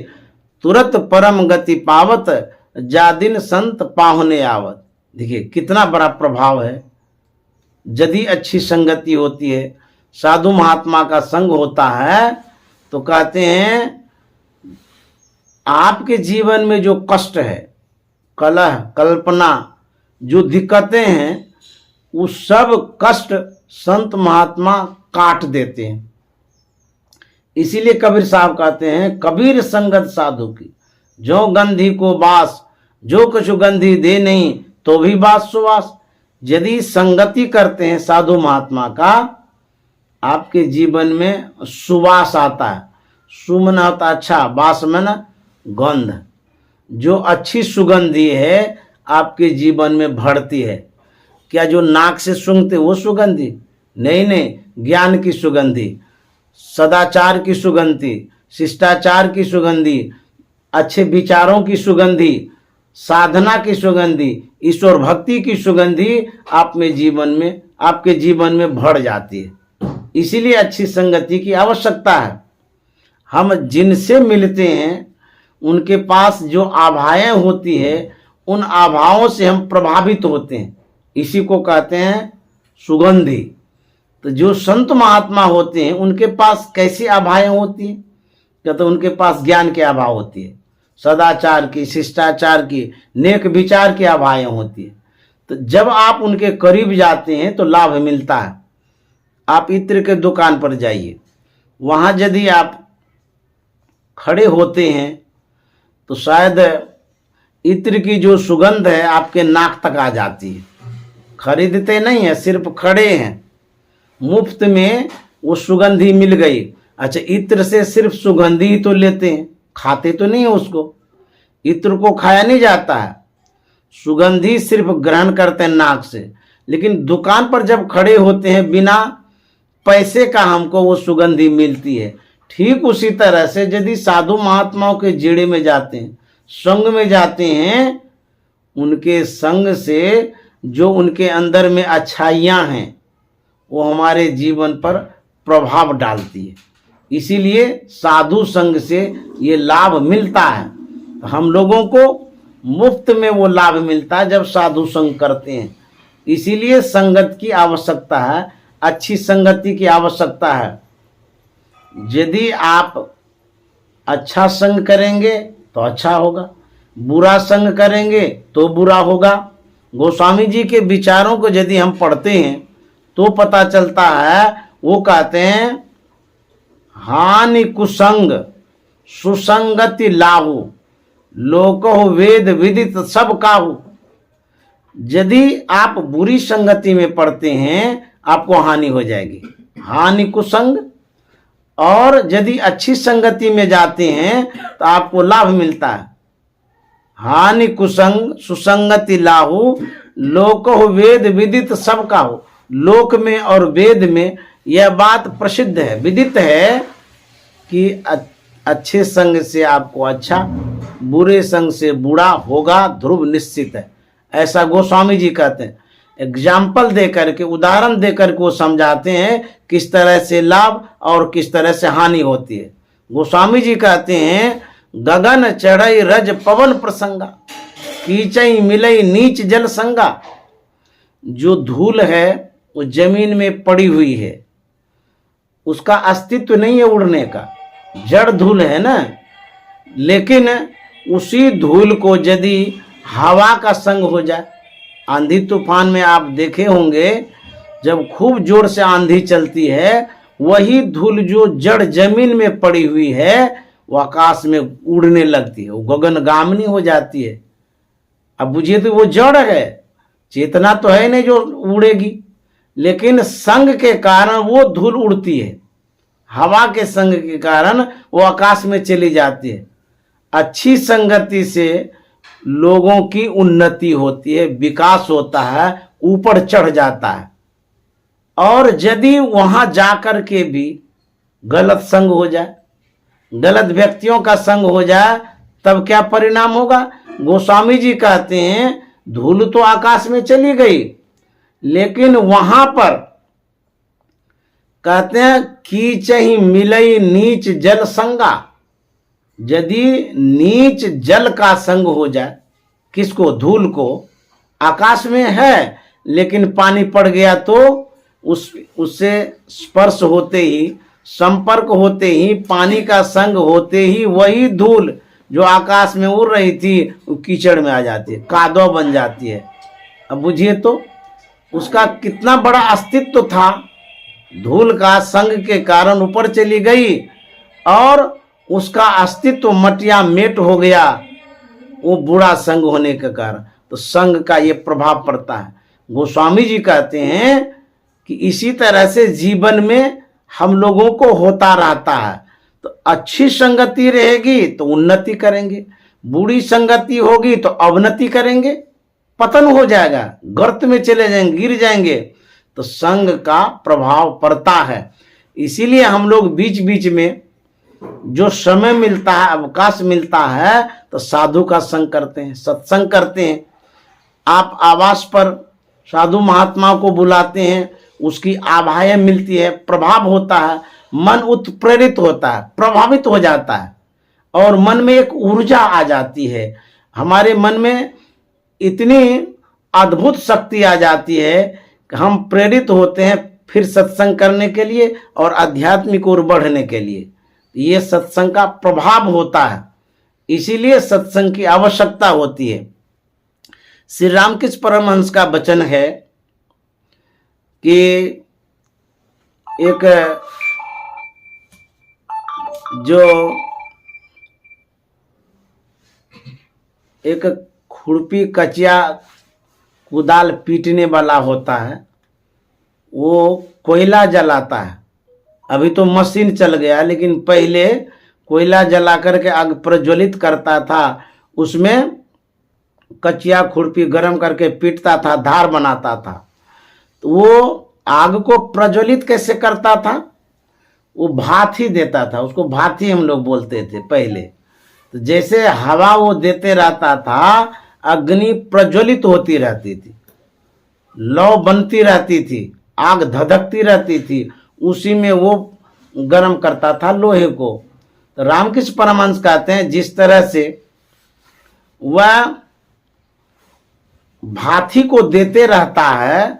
तुरत परम गति पावत, जा दिन संत पाहुने आवत। देखिए कितना बड़ा प्रभाव है। यदि अच्छी संगति होती है, साधु महात्मा का संग होता है, तो कहते हैं आपके जीवन में जो कष्ट है, कलह, कल्पना, जो दिक्कतें हैं, वो सब कष्ट संत महात्मा काट देते हैं। इसीलिए कबीर साहब कहते हैं, कबीर संगत साधु की जो गंधी को बास, जो कुछ गंधी दे नहीं तो भी बास सुवास। यदि संगति करते हैं साधु महात्मा का, आपके जीवन में सुवास आता है। सुमन होता अच्छा, बास मन गंध, जो अच्छी सुगंधी है आपके जीवन में भरती है। क्या जो नाक से सूंघते वो सुगंधी? नहीं नहीं, ज्ञान की सुगंधी, सदाचार की सुगंधी, शिष्टाचार की सुगंधी, अच्छे विचारों की सुगंधी, साधना की सुगंधी, ईश्वर भक्ति की सुगंधी आपके जीवन में भर जाती है। इसीलिए अच्छी संगति की आवश्यकता है। हम जिनसे मिलते हैं उनके पास जो आभाएं होती है, उन आभाओं से हम प्रभावित होते हैं। इसी को कहते हैं सुगंधी। तो जो संत महात्मा होते हैं उनके पास कैसी आभाएं होती हैं? क्या तो उनके पास ज्ञान की आभा होती है, सदाचार की, शिष्टाचार की, नेक विचार की आभाएं होती है। तो जब आप उनके करीब जाते हैं तो लाभ मिलता है। आप इत्र के दुकान पर जाइए, वहाँ यदि आप खड़े होते हैं तो शायद इत्र की जो सुगंध है आपके नाक तक आ जाती है। खरीदते नहीं है, सिर्फ खड़े हैं, मुफ्त में वो सुगंधी मिल गई। अच्छा, इत्र से सिर्फ सुगंधी ही तो लेते हैं, खाते तो नहीं है उसको। इत्र को खाया नहीं जाता है, सुगंधी सिर्फ ग्रहण करते हैं नाक से। लेकिन दुकान पर जब खड़े होते हैं, बिना पैसे का हमको वो सुगंधी मिलती है। ठीक उसी तरह से यदि साधु महात्माओं के जेड़े में जाते हैं, संग में जाते हैं, उनके संग से जो उनके अंदर में अच्छाइयाँ हैं वो हमारे जीवन पर प्रभाव डालती है। इसीलिए साधु संग से ये लाभ मिलता है। हम लोगों को मुफ्त में वो लाभ मिलता है जब साधु संग करते हैं। इसीलिए संगत की आवश्यकता है, अच्छी संगति की आवश्यकता है। यदि आप अच्छा संग करेंगे तो अच्छा होगा, बुरा संग करेंगे तो बुरा होगा। गोस्वामी जी के विचारों को यदि हम पढ़ते हैं तो पता चलता है, वो कहते हैं हानि कुसंग सुसंगति लाहु, लोको वेद विदित सब काहू। यदि आप बुरी संगति में पड़ते हैं आपको हानि हो जाएगी, हानि कुसंग। और यदि अच्छी संगति में जाते हैं तो आपको लाभ मिलता है। हानि कुसंग सुसंगति लाहु, लोको वेद विदित सब काहू। लोक में और वेद में यह बात प्रसिद्ध है, विदित है कि अच्छे संग से आपको अच्छा, बुरे संग से बुरा होगा, ध्रुव निश्चित है। ऐसा गोस्वामी जी कहते हैं। एग्जाम्पल दे करके, उदाहरण दे करके वो समझाते हैं किस तरह से लाभ और किस तरह से हानि होती है। गोस्वामी जी कहते हैं, गगन चढ़ई रज पवन प्रसंगा, कीचई मिलई नीच जल संगा। जो धूल है वो जमीन में पड़ी हुई है, उसका अस्तित्व नहीं है उड़ने का, जड़ धूल है ना। लेकिन उसी धूल को यदि हवा का संग हो जाए, आंधी तूफान में आप देखे होंगे जब खूब जोर से आंधी चलती है, वही धूल जो जड़ जमीन में पड़ी हुई है वो आकाश में उड़ने लगती है, वो गगनगामिनी हो जाती है। अब बुझिए तो वो जड़ है, चेतना तो है नहीं जो उड़ेगी, लेकिन संग के कारण वो धूल उड़ती है। हवा के संग के कारण वो आकाश में चली जाती है। अच्छी संगति से लोगों की उन्नति होती है, विकास होता है, ऊपर चढ़ जाता है। और यदि वहां जाकर के भी गलत संग हो जाए, गलत व्यक्तियों का संग हो जाए, तब क्या परिणाम होगा? गोस्वामी जी कहते हैं, धूल तो आकाश में चली गई, लेकिन वहां पर कहते हैं कीचहि मिलई नीच जल संगा। यदि नीच जल का संग हो जाए, किसको? धूल को। आकाश में है लेकिन पानी पड़ गया तो उससे स्पर्श होते ही, संपर्क होते ही, पानी का संग होते ही वही धूल जो आकाश में उड़ रही थी वो कीचड़ में आ जाती है, कादव बन जाती है। अब बुझिए तो उसका कितना बड़ा अस्तित्व था, धूल का संग के कारण ऊपर चली गई और उसका अस्तित्व मटिया मेट हो गया, वो बुरा संग होने के कारण। तो संग का ये प्रभाव पड़ता है। गोस्वामी जी कहते हैं कि इसी तरह से जीवन में हम लोगों को होता रहता है। तो अच्छी संगति रहेगी तो उन्नति करेंगे, बुरी संगति होगी तो अवनति करेंगे, पतन हो जाएगा, गर्त में चले जाएंगे, गिर जाएंगे। तो संग का प्रभाव पड़ता है। इसीलिए हम लोग बीच बीच में जो समय मिलता है, अवकाश मिलता है, तो साधु का संग करते हैं, सत्संग करते हैं। आप आवास पर साधु महात्माओं को बुलाते हैं, उसकी आभाएं मिलती है, प्रभाव होता है, मन उत्प्रेरित होता है, प्रभावित हो जाता है और मन में एक ऊर्जा आ जाती है। हमारे मन में इतनी अद्भुत शक्ति आ जाती है कि हम प्रेरित होते हैं फिर सत्संग करने के लिए और आध्यात्मिक ओर बढ़ने के लिए। ये सत्संग का प्रभाव होता है, इसीलिए सत्संग की आवश्यकता होती है। श्री रामकृष्ण परमहंस का वचन है कि एक खुरपी कचिया कुदाल पीटने वाला होता है, वो कोयला जलाता है। अभी तो मशीन चल गया, लेकिन पहले कोयला जला करके आग प्रज्वलित करता था, उसमें कचिया खुरपी गर्म करके पीटता था, धार बनाता था। तो वो आग को प्रज्वलित कैसे करता था? वो भाथी देता था, उसको भाथी हम लोग बोलते थे पहले। तो जैसे हवा वो देते रहता था, अग्नि प्रज्वलित होती रहती थी, लौ बनती रहती थी, आग धधकती रहती थी, उसी में वो गर्म करता था लोहे को। तो रामकृष्ण परमहंस कहते हैं जिस तरह से वह भाथी को देते रहता है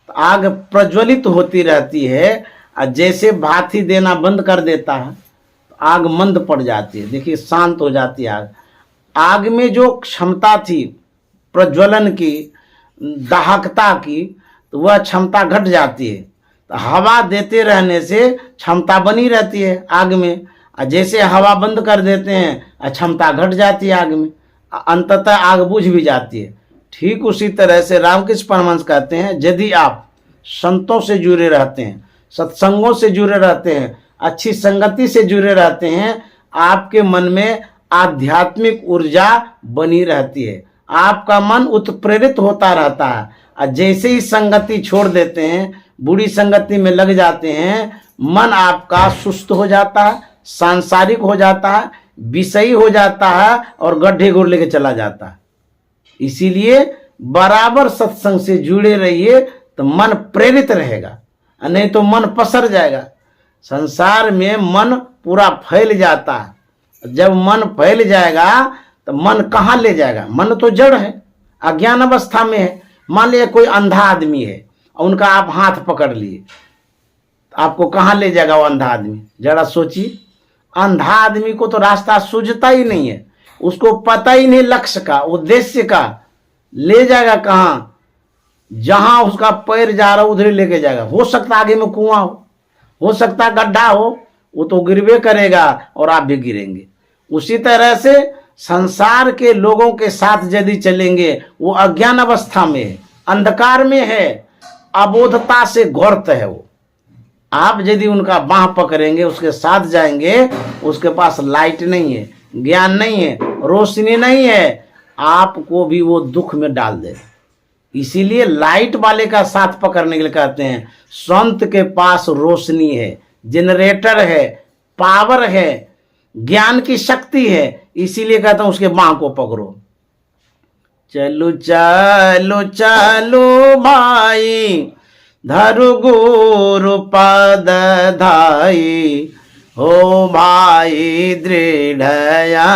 तो आग प्रज्वलित होती रहती है, और जैसे भाथी देना बंद कर देता है तो आग मंद पड़ जाती है। देखिए शांत हो जाती है आग। आग में जो क्षमता थी प्रज्वलन की, दाहकता की, तो वह क्षमता घट जाती है। तो हवा देते रहने से क्षमता बनी रहती है आग में, और जैसे हवा बंद कर देते हैं क्षमता घट जाती है आग में, अंततः आग बुझ भी जाती है। ठीक उसी तरह से रामकृष्ण परमहंस कहते हैं यदि आप संतों से जुड़े रहते हैं, सत्संगों से जुड़े रहते हैं, अच्छी संगति से जुड़े रहते हैं, आपके मन में आध्यात्मिक ऊर्जा बनी रहती है, आपका मन उत्प्रेरित होता रहता है। और जैसे ही संगति छोड़ देते हैं, बुरी संगति में लग जाते हैं, मन आपका सुस्त हो जाता है, सांसारिक हो जाता है, विषयी हो जाता है और गड्ढे गोर लेके चला जाता है। इसीलिए बराबर सत्संग से जुड़े रहिए तो मन प्रेरित रहेगा, नहीं तो मन पसर जाएगा। संसार में मन पूरा फैल जाता है। जब मन फैल जाएगा तो मन कहाँ ले जाएगा? मन तो जड़ है, अज्ञान अवस्था में है। मान लिया कोई अंधा आदमी है और उनका आप हाथ पकड़ लिए, आपको कहाँ ले जाएगा वो अंधा आदमी? जरा सोचिए। अंधा आदमी को तो रास्ता सूझता ही नहीं है, उसको पता ही नहीं लक्ष्य का, उद्देश्य का। ले जाएगा कहाँ? जहां उसका पैर जा रहा उधर ही लेके जाएगा। हो सकता आगे में कुआं हो सकता गड्ढा हो, वो तो गिरवे करेगा और आप भी गिरेंगे। उसी तरह से संसार के लोगों के साथ यदि चलेंगे, वो अज्ञान अवस्था में है, अंधकार में है, अबोधता से घोरत है वो। आप यदि उनका बाह पकड़ेंगे, उसके साथ जाएंगे, उसके पास लाइट नहीं है, ज्ञान नहीं है, रोशनी नहीं है, आपको भी वो दुख में डाल देगा। इसीलिए लाइट वाले का साथ पकड़ने के लिए कहते हैं संत के पास रोशनी है, जनरेटर है, पावर है, ज्ञान की शक्ति है। इसीलिए कहता हूं उसके बाह को पकड़ो। चलो चलो चलो भाई, धरु गुरु पद धाई, हो भाई दृढ़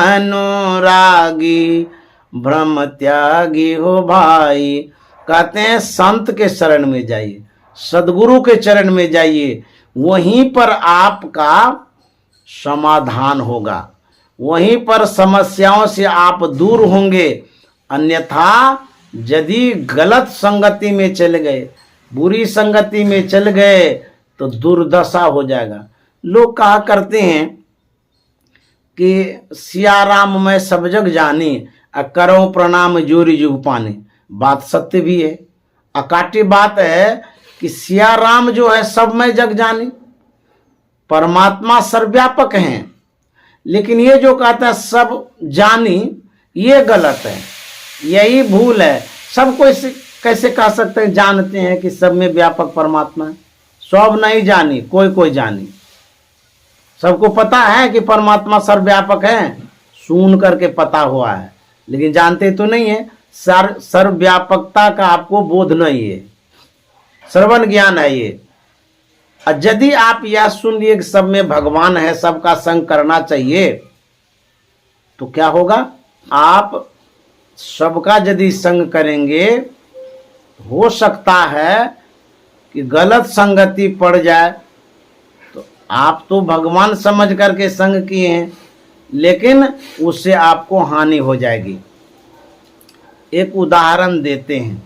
अनुरागी, भ्रम त्यागी हो भाई। कहते हैं संत के शरण में जाइए, सदगुरु के चरण में जाइए, वहीं पर आपका समाधान होगा, वहीं पर समस्याओं से आप दूर होंगे। अन्यथा यदि गलत संगति में चले गए, बुरी संगति में चल गए तो दुर्दशा हो जाएगा। लोग कहा करते हैं कि सिया राम मैं सब जग जानी, करो प्रणाम जोरी जुग पानी। बात सत्य भी है, अकाट्य बात है कि सिया राम जो है सब में जग जानी, परमात्मा सर्वव्यापक हैं। लेकिन ये जो कहता है सब जानी, ये गलत है, यही भूल है। सबको कैसे कह सकते हैं जानते हैं कि सब में व्यापक परमात्मा है? सब नहीं जानी, कोई कोई जानी। सबको पता है कि परमात्मा सर्वव्यापक है, सुन करके पता हुआ है, लेकिन जानते तो नहीं है। सर्वव्यापकता का आपको बोध नहीं है, श्रवण ज्ञान है ये। यदि आप यह सुन लिए कि सब में भगवान है, सबका संग करना चाहिए, तो क्या होगा? आप सबका यदि संग करेंगे, हो सकता है कि गलत संगति पड़ जाए। तो आप तो भगवान समझ करके संग किए हैं, लेकिन उससे आपको हानि हो जाएगी। एक उदाहरण देते हैं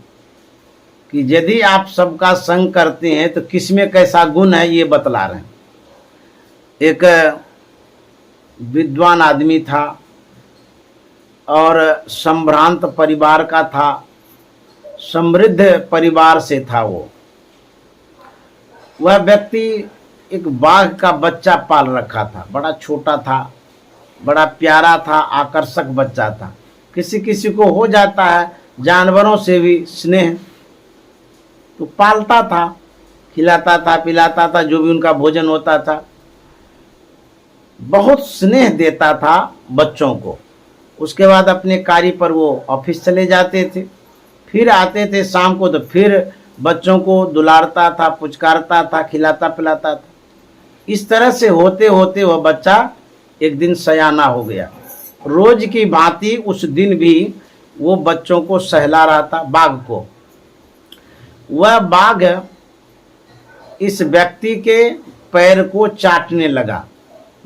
कि यदि आप सबका संग करते हैं तो किसमें कैसा गुण है, ये बतला रहे हैं। एक विद्वान आदमी था और संभ्रांत परिवार का था, समृद्ध परिवार से था वो। वह व्यक्ति एक बाघ का बच्चा पाल रखा था, बड़ा छोटा था, बड़ा प्यारा था, आकर्षक बच्चा था। किसी किसी को हो जाता है जानवरों से भी स्नेह, तो पालता था, खिलाता था, पिलाता था, जो भी उनका भोजन होता था, बहुत स्नेह देता था बच्चों को। उसके बाद अपने कार्य पर वो ऑफिस चले जाते थे, फिर आते थे शाम को, तो फिर बच्चों को दुलारता था, पुचकारता था, खिलाता पिलाता था। इस तरह से होते होते वह बच्चा एक दिन सयाना हो गया। रोज की भांति उस दिन भी वो बच्चों को सहला रहा था, बाघ को। वह बाघ इस व्यक्ति के पैर को चाटने लगा।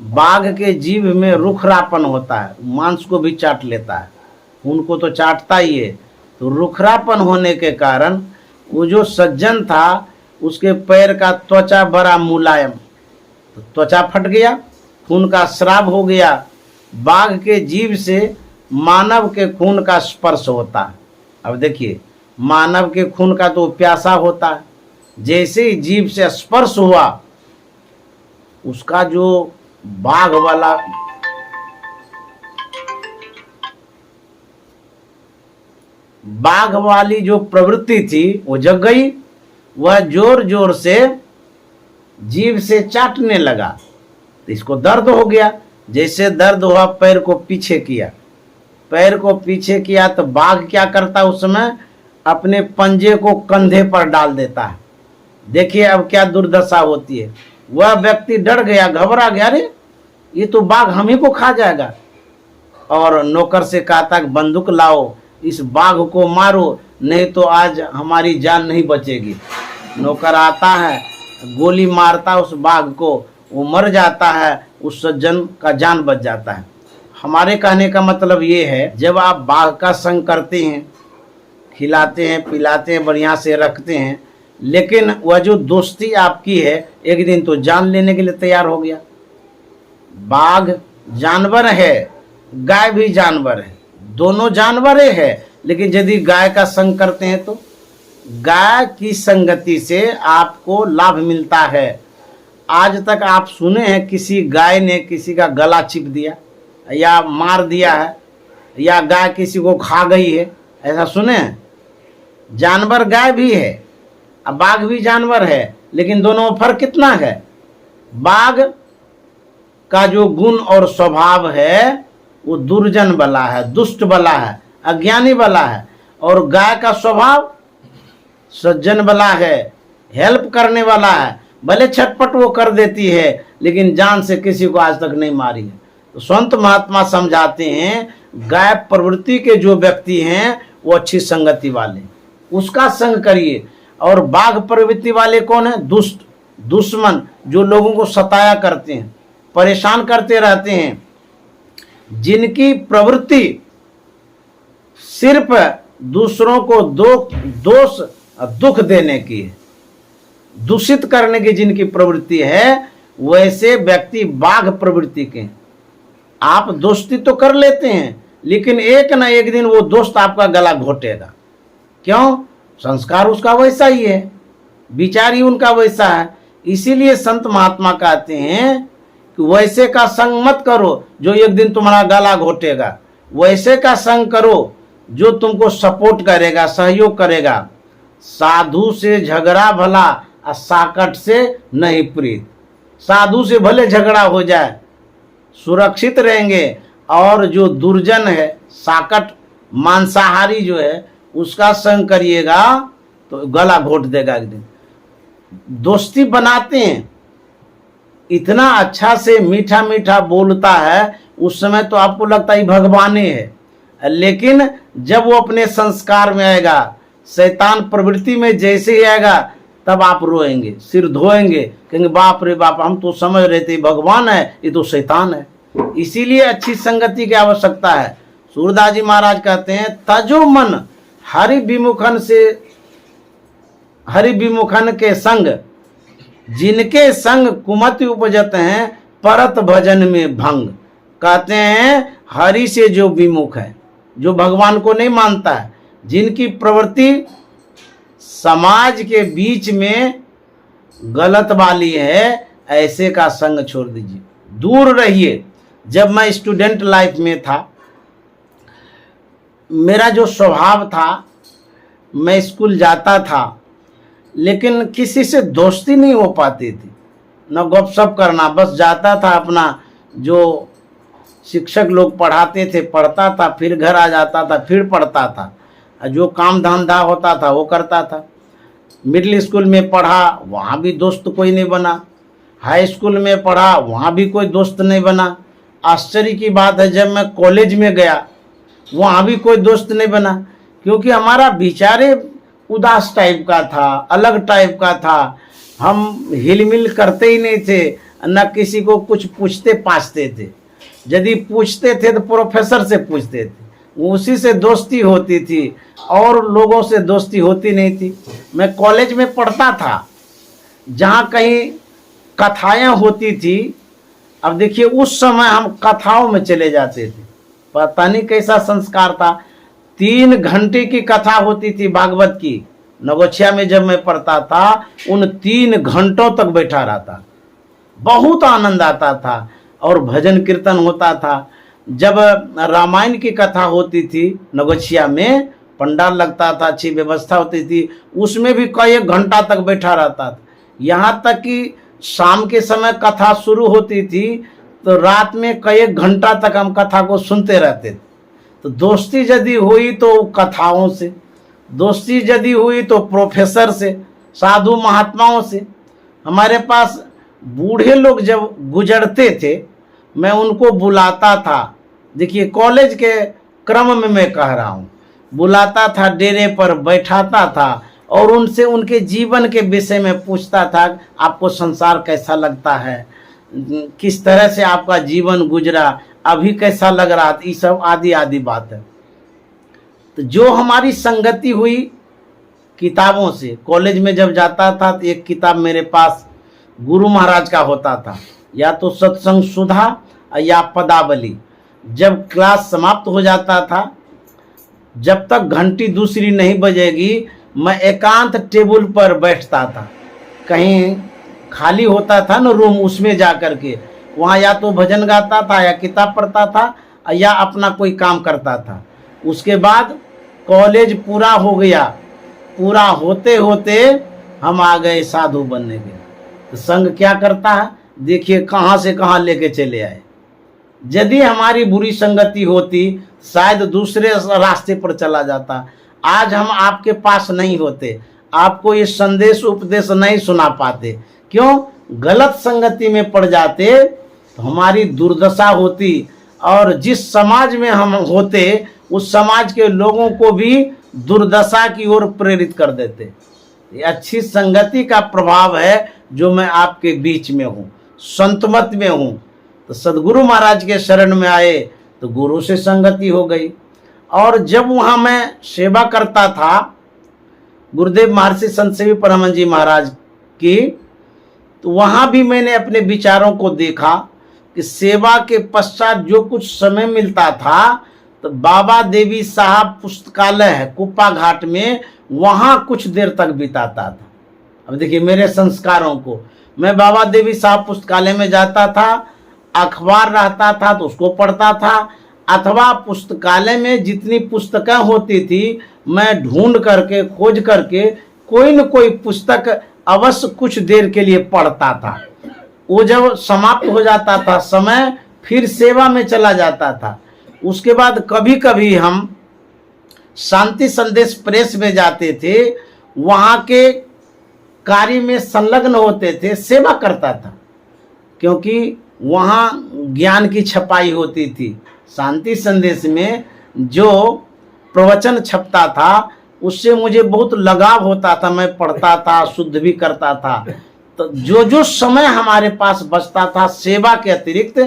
बाघ के जीभ में रुखरापन होता है, मांस को भी चाट लेता है, उनको तो चाटता ही है। तो रुखरापन होने के कारण वो जो सज्जन था, उसके पैर का त्वचा बड़ा मुलायम, तो त्वचा फट गया, खून का स्राव हो गया। बाघ के जीभ से मानव के खून का स्पर्श होता है। अब देखिए, मानव के खून का तो प्यासा होता है, जैसे ही जीभ से स्पर्श हुआ, उसका जो बाघ वाली जो प्रवृत्ति थी वो जग गई। वह जोर जोर से जीभ से चाटने लगा, तो इसको दर्द हो गया। जैसे दर्द हुआ, पैर को पीछे किया, पैर को पीछे किया तो बाघ क्या करता, उस समय अपने पंजे को कंधे पर डाल देता है। देखिए अब क्या दुर्दशा होती है। वह व्यक्ति डर गया, घबरा गया, अरे ये तो बाघ हम ही को खा जाएगा। और नौकर से कहा था कि बंदूक लाओ, इस बाघ को मारो, नहीं तो आज हमारी जान नहीं बचेगी। नौकर आता है, गोली मारता उस बाघ को, वो मर जाता है, उस सज्जन का जान बच जाता है। हमारे कहने का मतलब ये है, जब आप बाघ का संग करते हैं, खिलाते हैं, पिलाते हैं, बढ़िया से रखते हैं, लेकिन वह जो दोस्ती आपकी है, एक दिन तो जान लेने के लिए तैयार हो गया। बाघ जानवर है, गाय भी जानवर है, दोनों जानवर है। लेकिन यदि गाय का संग करते हैं तो गाय की संगति से आपको लाभ मिलता है। आज तक आप सुने हैं किसी गाय ने किसी का गला चिप दिया या मार दिया है, या गाय किसी को खा गई है, ऐसा सुने हैं? जानवर गाय भी है, अब बाघ भी जानवर है, लेकिन दोनों में फर्क कितना है? बाघ का जो गुण और स्वभाव है वो दुर्जन वाला है, दुष्ट वाला है, अज्ञानी वाला है। और गाय का स्वभाव सज्जन वाला है, हेल्प करने वाला है। भले छटपट वो कर देती है, लेकिन जान से किसी को आज तक नहीं मारी है। तो संत महात्मा समझाते हैं, गाय प्रवृत्ति के जो व्यक्ति हैं वो अच्छी संगति वाले, उसका संग करिए। और बाघ प्रवृत्ति वाले कौन है? दुष्ट, दुश्मन, जो लोगों को सताया करते हैं, परेशान करते रहते हैं। जिनकी प्रवृत्ति सिर्फ दूसरों को दोष दुख देने की है, दूषित करने की जिनकी प्रवृत्ति है, वैसे व्यक्ति बाघ प्रवृत्ति के। आप दोस्ती तो कर लेते हैं, लेकिन एक ना एक दिन वो दोस्त आपका गला घोटेगा। क्यों? संस्कार उसका वैसा ही है, विचार ही उनका वैसा है। इसीलिए संत महात्मा कहते हैं कि वैसे का संग मत करो जो एक दिन तुम्हारा गला घोटेगा, वैसे का संग करो जो तुमको सपोर्ट करेगा, सहयोग करेगा। साधु से झगड़ा भला और साकट से नहीं प्रीत। साधु से भले झगड़ा हो जाए, सुरक्षित रहेंगे, और जो दुर्जन है, साकट मांसाहारी जो है, उसका संग करिएगा तो गला घोट देगा एक दिन। दोस्ती बनाते हैं, इतना अच्छा से मीठा मीठा बोलता है, उस समय तो आपको लगता है भगवान ही है, लेकिन जब वो अपने संस्कार में आएगा, शैतान प्रवृत्ति में जैसे ही आएगा, तब आप रोएंगे, सिर धोएंगे, कहेंगे बाप रे बाप, हम तो समझ रहे थे भगवान है, ये तो शैतान है। इसीलिए अच्छी संगति की आवश्यकता है। सूरदास जी महाराज कहते हैं, तजो मन हरि विमुखन के संग, जिनके संग कुमति उपजत हैं, परत भजन में भंग। कहते हैं हरि से जो विमुख है, जो भगवान को नहीं मानता है, जिनकी प्रवृत्ति समाज के बीच में गलत वाली है, ऐसे का संग छोड़ दीजिए, दूर रहिए। जब मैं स्टूडेंट लाइफ में था, मेरा जो स्वभाव था, मैं स्कूल जाता था, लेकिन किसी से दोस्ती नहीं हो पाती थी, न गपशप करना, बस जाता था अपना, जो शिक्षक लोग पढ़ाते थे पढ़ता था, फिर घर आ जाता था, फिर पढ़ता था, जो काम धंधा होता था वो करता था। मिडिल स्कूल में पढ़ा, वहाँ भी दोस्त कोई नहीं बना। हाई स्कूल में पढ़ा, वहाँ भी कोई दोस्त नहीं बना। आश्चर्य की बात है, जब मैं कॉलेज में गया, वहाँ भी कोई दोस्त नहीं बना, क्योंकि हमारा विचारे उदास टाइप का था, अलग टाइप का था। हम हिलमिल करते ही नहीं थे, न किसी को कुछ पूछते पाछते थे। यदि पूछते थे तो प्रोफेसर से पूछते थे, उसी से दोस्ती होती थी, और लोगों से दोस्ती होती नहीं थी। मैं कॉलेज में पढ़ता था, जहाँ कहीं कथाएं होती थी। अब देखिए, उस समय हम कथाओं में चले जाते थे, पता नहीं कैसा संस्कार था। 3 घंटे की कथा होती थी भागवत की। नगोछिया में जब मैं पढ़ता था, उन 3 घंटों तक बैठा रहता, बहुत आनंद आता था, और भजन कीर्तन होता था। जब रामायण की कथा होती थी नगोछिया में, पंडाल लगता था, अच्छी व्यवस्था होती थी, उसमें भी कई एक घंटा तक बैठा रहता था। यहाँ तक कि शाम के समय कथा शुरू होती थी, तो रात में कई एक घंटा तक हम कथा को सुनते रहते थे। तो दोस्ती यदि हुई तो कथाओं से, दोस्ती यदि हुई तो प्रोफेसर से, साधु महात्माओं से। हमारे पास बूढ़े लोग जब गुजरते थे, मैं उनको बुलाता था। देखिए, कॉलेज के क्रम में मैं कह रहा हूँ, बुलाता था, डेरे पर बैठाता था, और उनसे उनके जीवन के विषय में पूछता था, आपको संसार कैसा लगता है, किस तरह से आपका जीवन गुजरा, अभी कैसा लग रहा, ये सब आदि आदि बात है। तो जो हमारी संगति हुई किताबों से, कॉलेज में जब जाता था तो एक किताब मेरे पास गुरु महाराज का होता था, या तो सत्संग सुधा या पदावली। जब क्लास समाप्त हो जाता था, जब तक घंटी दूसरी नहीं बजेगी, मैं एकांत टेबल पर बैठता था। कहीं खाली होता था ना रूम, उसमें जा कर के वहाँ या तो भजन गाता था, या किताब पढ़ता था, या अपना कोई काम करता था। उसके बाद कॉलेज पूरा हो गया, पूरा होते होते हम आ गए साधु बनने के। तो संग क्या करता है, देखिए कहाँ से कहाँ लेके चले आए। यदि हमारी बुरी संगति होती, शायद दूसरे रास्ते पर चला जाता। आज हम आपके पास नहीं होते, आपको ये संदेश उपदेश नहीं सुना पाते। क्यों? गलत संगति में पड़ जाते तो हमारी दुर्दशा होती, और जिस समाज में हम होते, उस समाज के लोगों को भी दुर्दशा की ओर प्रेरित कर देते। ये अच्छी संगति का प्रभाव है, जो मैं आपके बीच में हूँ, संतमत में हूँ। तो सदगुरु महाराज के शरण में आए तो गुरु से संगति हो गई। और जब वहाँ मैं सेवा करता था गुरुदेव महर्षि संत सेवी परमानंद जी महाराज की, तो वहाँ भी मैंने अपने विचारों को देखा कि सेवा के पश्चात जो कुछ समय मिलता था तो बाबा देवी साहब पुस्तकालय है कुप्पा घाट में, वहाँ कुछ देर तक बिताता था। अब देखिए मेरे संस्कारों को, मैं बाबा देवी साहब पुस्तकालय में जाता था, अखबार रहता था तो उसको पढ़ता था, अथवा पुस्तकालय में जितनी पुस्तकें होती थी मैं ढूंढ करके खोज करके कोई न कोई पुस्तक अवश्य कुछ देर के लिए पढ़ता था। वो जब समाप्त हो जाता था समय, फिर सेवा में चला जाता था। उसके बाद कभी कभी हम शांति संदेश प्रेस में जाते थे, वहाँ के कार्य में संलग्न होते थे, सेवा करता था, क्योंकि वहाँ ज्ञान की छपाई होती थी। शांति संदेश में जो प्रवचन छपता था उससे मुझे बहुत लगाव होता था, मैं पढ़ता था, शुद्ध भी करता था। तो जो समय हमारे पास बचता था सेवा के अतिरिक्त,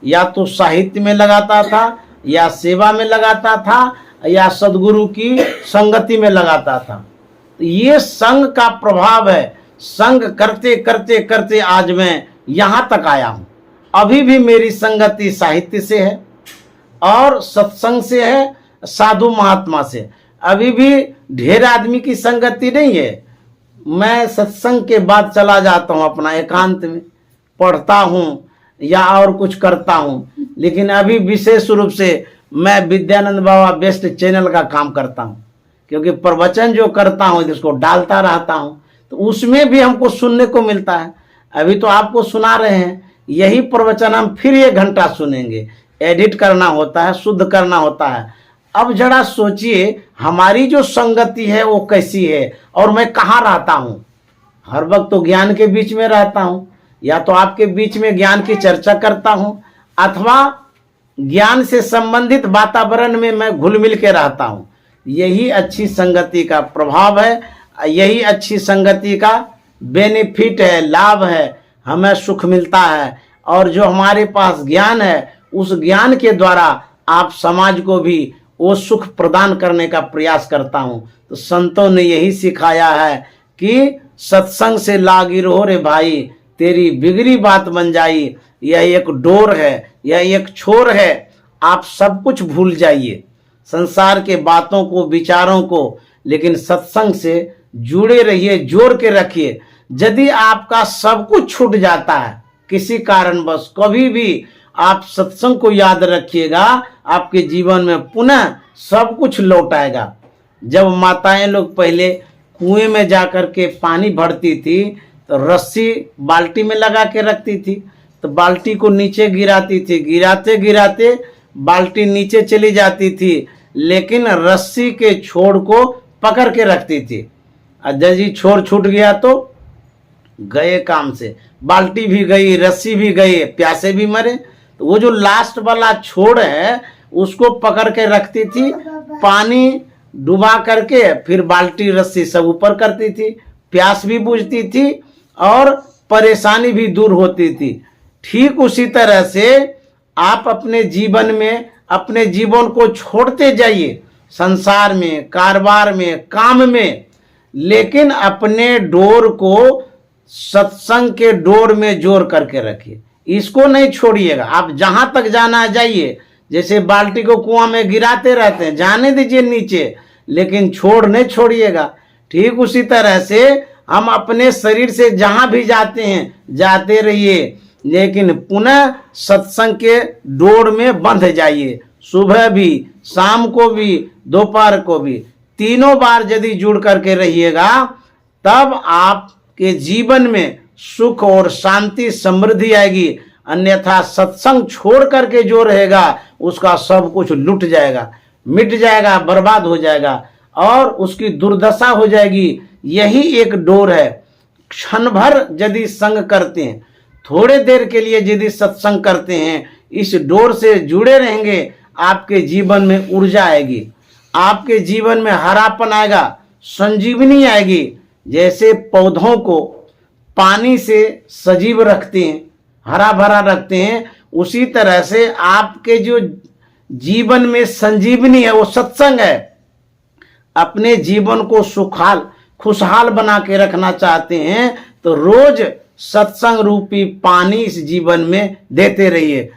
या तो साहित्य में लगाता था, या सेवा में लगाता था, या सदगुरु की संगति में लगाता था। तो ये संग का प्रभाव है। संग करते करते करते आज मैं यहाँ तक आया हूँ। अभी भी मेरी संगति साहित्य से है और सत्संग से है, साधु महात्मा से। अभी भी ढेर आदमी की संगति नहीं है। मैं सत्संग के बाद चला जाता हूँ अपना एकांत में, पढ़ता हूँ या और कुछ करता हूँ, लेकिन अभी विशेष रूप से मैं विद्यानंद बाबा बेस्ट चैनल का काम करता हूँ, क्योंकि प्रवचन जो करता हूँ जिसको डालता रहता हूँ तो उसमें भी हमको सुनने को मिलता है। अभी तो आपको सुना रहे हैं, यही प्रवचन हम फिर 1 घंटा सुनेंगे। एडिट करना होता है, शुद्ध करना होता है। अब जरा सोचिए हमारी जो संगति है वो कैसी है, और मैं कहाँ रहता हूँ। हर वक्त तो ज्ञान के बीच में रहता हूँ, या तो आपके बीच में ज्ञान की चर्चा करता हूँ, अथवा ज्ञान से संबंधित वातावरण में मैं घुल मिल के रहता हूँ। यही अच्छी संगति का प्रभाव है, यही अच्छी संगति का बेनिफिट है, लाभ है, हमें सुख मिलता है। और जो हमारे पास ज्ञान है उस ज्ञान के द्वारा आप समाज को भी वो सुख प्रदान करने का प्रयास करता हूँ। तो संतों ने यही सिखाया है कि सत्संग से लागी रहो रे भाई, तेरी बिगड़ी बात बन जाई। यह एक डोर है, यह एक छोर है, आप सब कुछ भूल जाइए, संसार के बातों को, विचारों को, लेकिन सत्संग से जुड़े रहिए, जोड़ के रखिए। यदि आपका सब कुछ छूट जाता है किसी कारणवश, कभी भी आप सत्संग को याद रखिएगा, आपके जीवन में पुनः सब कुछ लौट आएगा। जब माताएं लोग पहले कुएं में जाकर के पानी भरती थी तो रस्सी बाल्टी में लगा के रखती थी, तो बाल्टी को नीचे गिराती थी, गिराते गिराते बाल्टी नीचे चली जाती थी, लेकिन रस्सी के छोर को पकड़ के रखती थी। यदि छोर छूट गया तो गए काम से, बाल्टी भी गई, रस्सी भी गई, प्यासे भी मरे। तो वो जो लास्ट वाला छोर है उसको पकड़ के रखती थी, पानी डुबा करके फिर बाल्टी रस्सी सब ऊपर करती थी, प्यास भी बुझती थी और परेशानी भी दूर होती थी। ठीक उसी तरह से आप अपने जीवन में अपने जीवन को छोड़ते जाइए, संसार में, कारोबार में, काम में, लेकिन अपने डोर को सत्संग के डोर में जोड़ करके रखिए। इसको नहीं छोड़िएगा। आप जहां तक जाना जाइए, जैसे बाल्टी को कुआं में गिराते रहते हैं, जाने दीजिए नीचे, लेकिन छोड़ नहीं छोड़िएगा। ठीक उसी तरह से हम अपने शरीर से जहां भी जाते हैं जाते रहिए, लेकिन पुनः सत्संग के डोर में बंध जाइए। सुबह भी, शाम को भी, दोपहर को भी, तीनों बार यदि जुड़ करके रहिएगा, तब आपके जीवन में सुख और शांति समृद्धि आएगी। अन्यथा सत्संग छोड़ करके जो रहेगा उसका सब कुछ लुट जाएगा, मिट जाएगा, बर्बाद हो जाएगा और उसकी दुर्दशा हो जाएगी। यही एक डोर है। क्षण भर यदि संग करते हैं, थोड़े देर के लिए यदि सत्संग करते हैं, इस डोर से जुड़े रहेंगे, आपके जीवन में ऊर्जा आएगी, आपके जीवन में हरापन आएगा, संजीवनी आएगी। जैसे पौधों को पानी से सजीव रखते हैं, हरा भरा रखते हैं, उसी तरह से आपके जो जीवन में संजीवनी है, वो सत्संग है। अपने जीवन को खुशहाल बना के रखना चाहते हैं तो रोज सत्संग रूपी पानी इस जीवन में देते रहिए।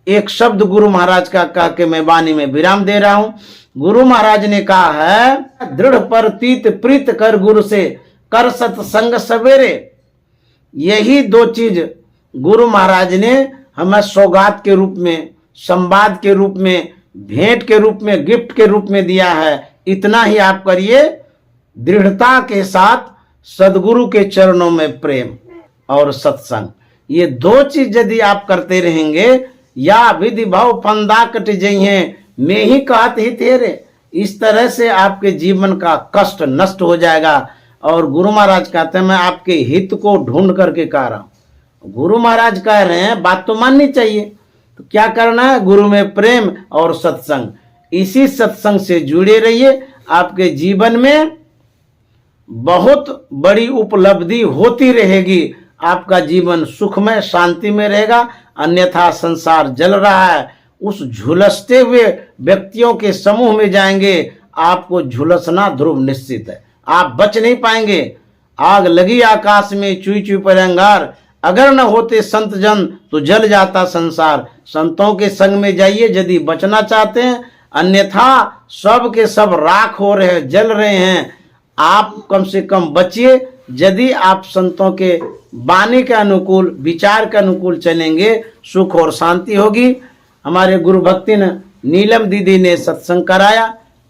एक शब्द गुरु महाराज का कह के मैं वाणी में विराम दे रहा हूं। गुरु महाराज ने कहा है, दृढ़ परतीत प्रीत कर गुरु से, कर सत्संग सवेरे। यही दो चीज गुरु महाराज ने हमें सौगात के रूप में, संवाद के रूप में, भेंट के रूप में, गिफ्ट के रूप में दिया है। इतना ही आप करिए, दृढ़ता के साथ सदगुरु के चरणों में प्रेम और सत्संग। ये दो चीज यदि आप करते रहेंगे, या विधि भाव फंदा कट जइहे, मैं ही कहत ही तेरे, इस तरह से आपके जीवन का कष्ट नष्ट हो जाएगा। और गुरु महाराज कहते हैं, मैं आपके हित को ढूंढ करके कह रहा हूं। गुरु महाराज कह रहे हैं, बात तो माननी चाहिए, तो क्या करना है? गुरु में प्रेम और सत्संग, इसी सत्संग से जुड़े रहिए। आपके जीवन में बहुत बड़ी उपलब्धि होती रहेगी। आपका जीवन सुखमय शांति में रहेगा। अन्यथा संसार जल रहा है, उस झुलसते हुए व्यक्तियों के समूह में जाएंगे, आपको झुलसना ध्रुव निश्चित है। आप बच नहीं पाएंगे। आग लगी आकाश में चुई चुई पर अंगार, अगर न होते संत जन तो जल जाता संसार। संतों के संग में जाइए यदि बचना चाहते हैं, अन्यथा सब के सब राख हो रहे हैं, जल रहे हैं। आप कम से कम बचिए। यदि आप संतों के वाणी के अनुकूल, विचार के अनुकूल चलेंगे, सुख और शांति होगी। हमारे गुरु भक्ति ने नीलम दीदी ने सत्संग कराया।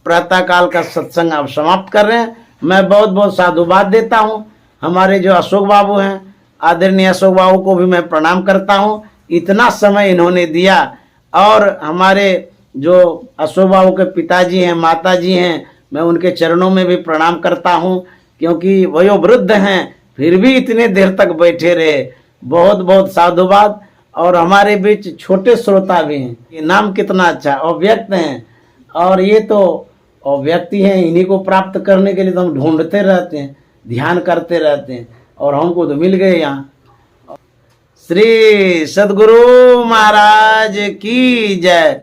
प्रातःकाल का सत्संग आप समाप्त कर रहे हैं। मैं बहुत बहुत साधुवाद देता हूँ। हमारे जो अशोक बाबू हैं, आदरणीय अशोक बाबू को भी मैं प्रणाम करता हूँ। इतना समय इन्होंने दिया। और हमारे जो अशोक बाबू के पिताजी हैं, माताजी हैं, मैं उनके चरणों में भी प्रणाम करता हूँ, क्योंकि वयोवृद्ध हैं फिर भी इतने देर तक बैठे रहे। बहुत बहुत साधुवाद। और हमारे बीच छोटे श्रोता भी हैं। ये नाम कितना अच्छा, अव्यक्त हैं। और ये तो अव्यक्ति हैं, इन्हीं को प्राप्त करने के लिए तो हम ढूंढते रहते हैं, ध्यान करते रहते हैं, और हमको तो मिल गए यहाँ। श्री सद्गुरु महाराज की जय।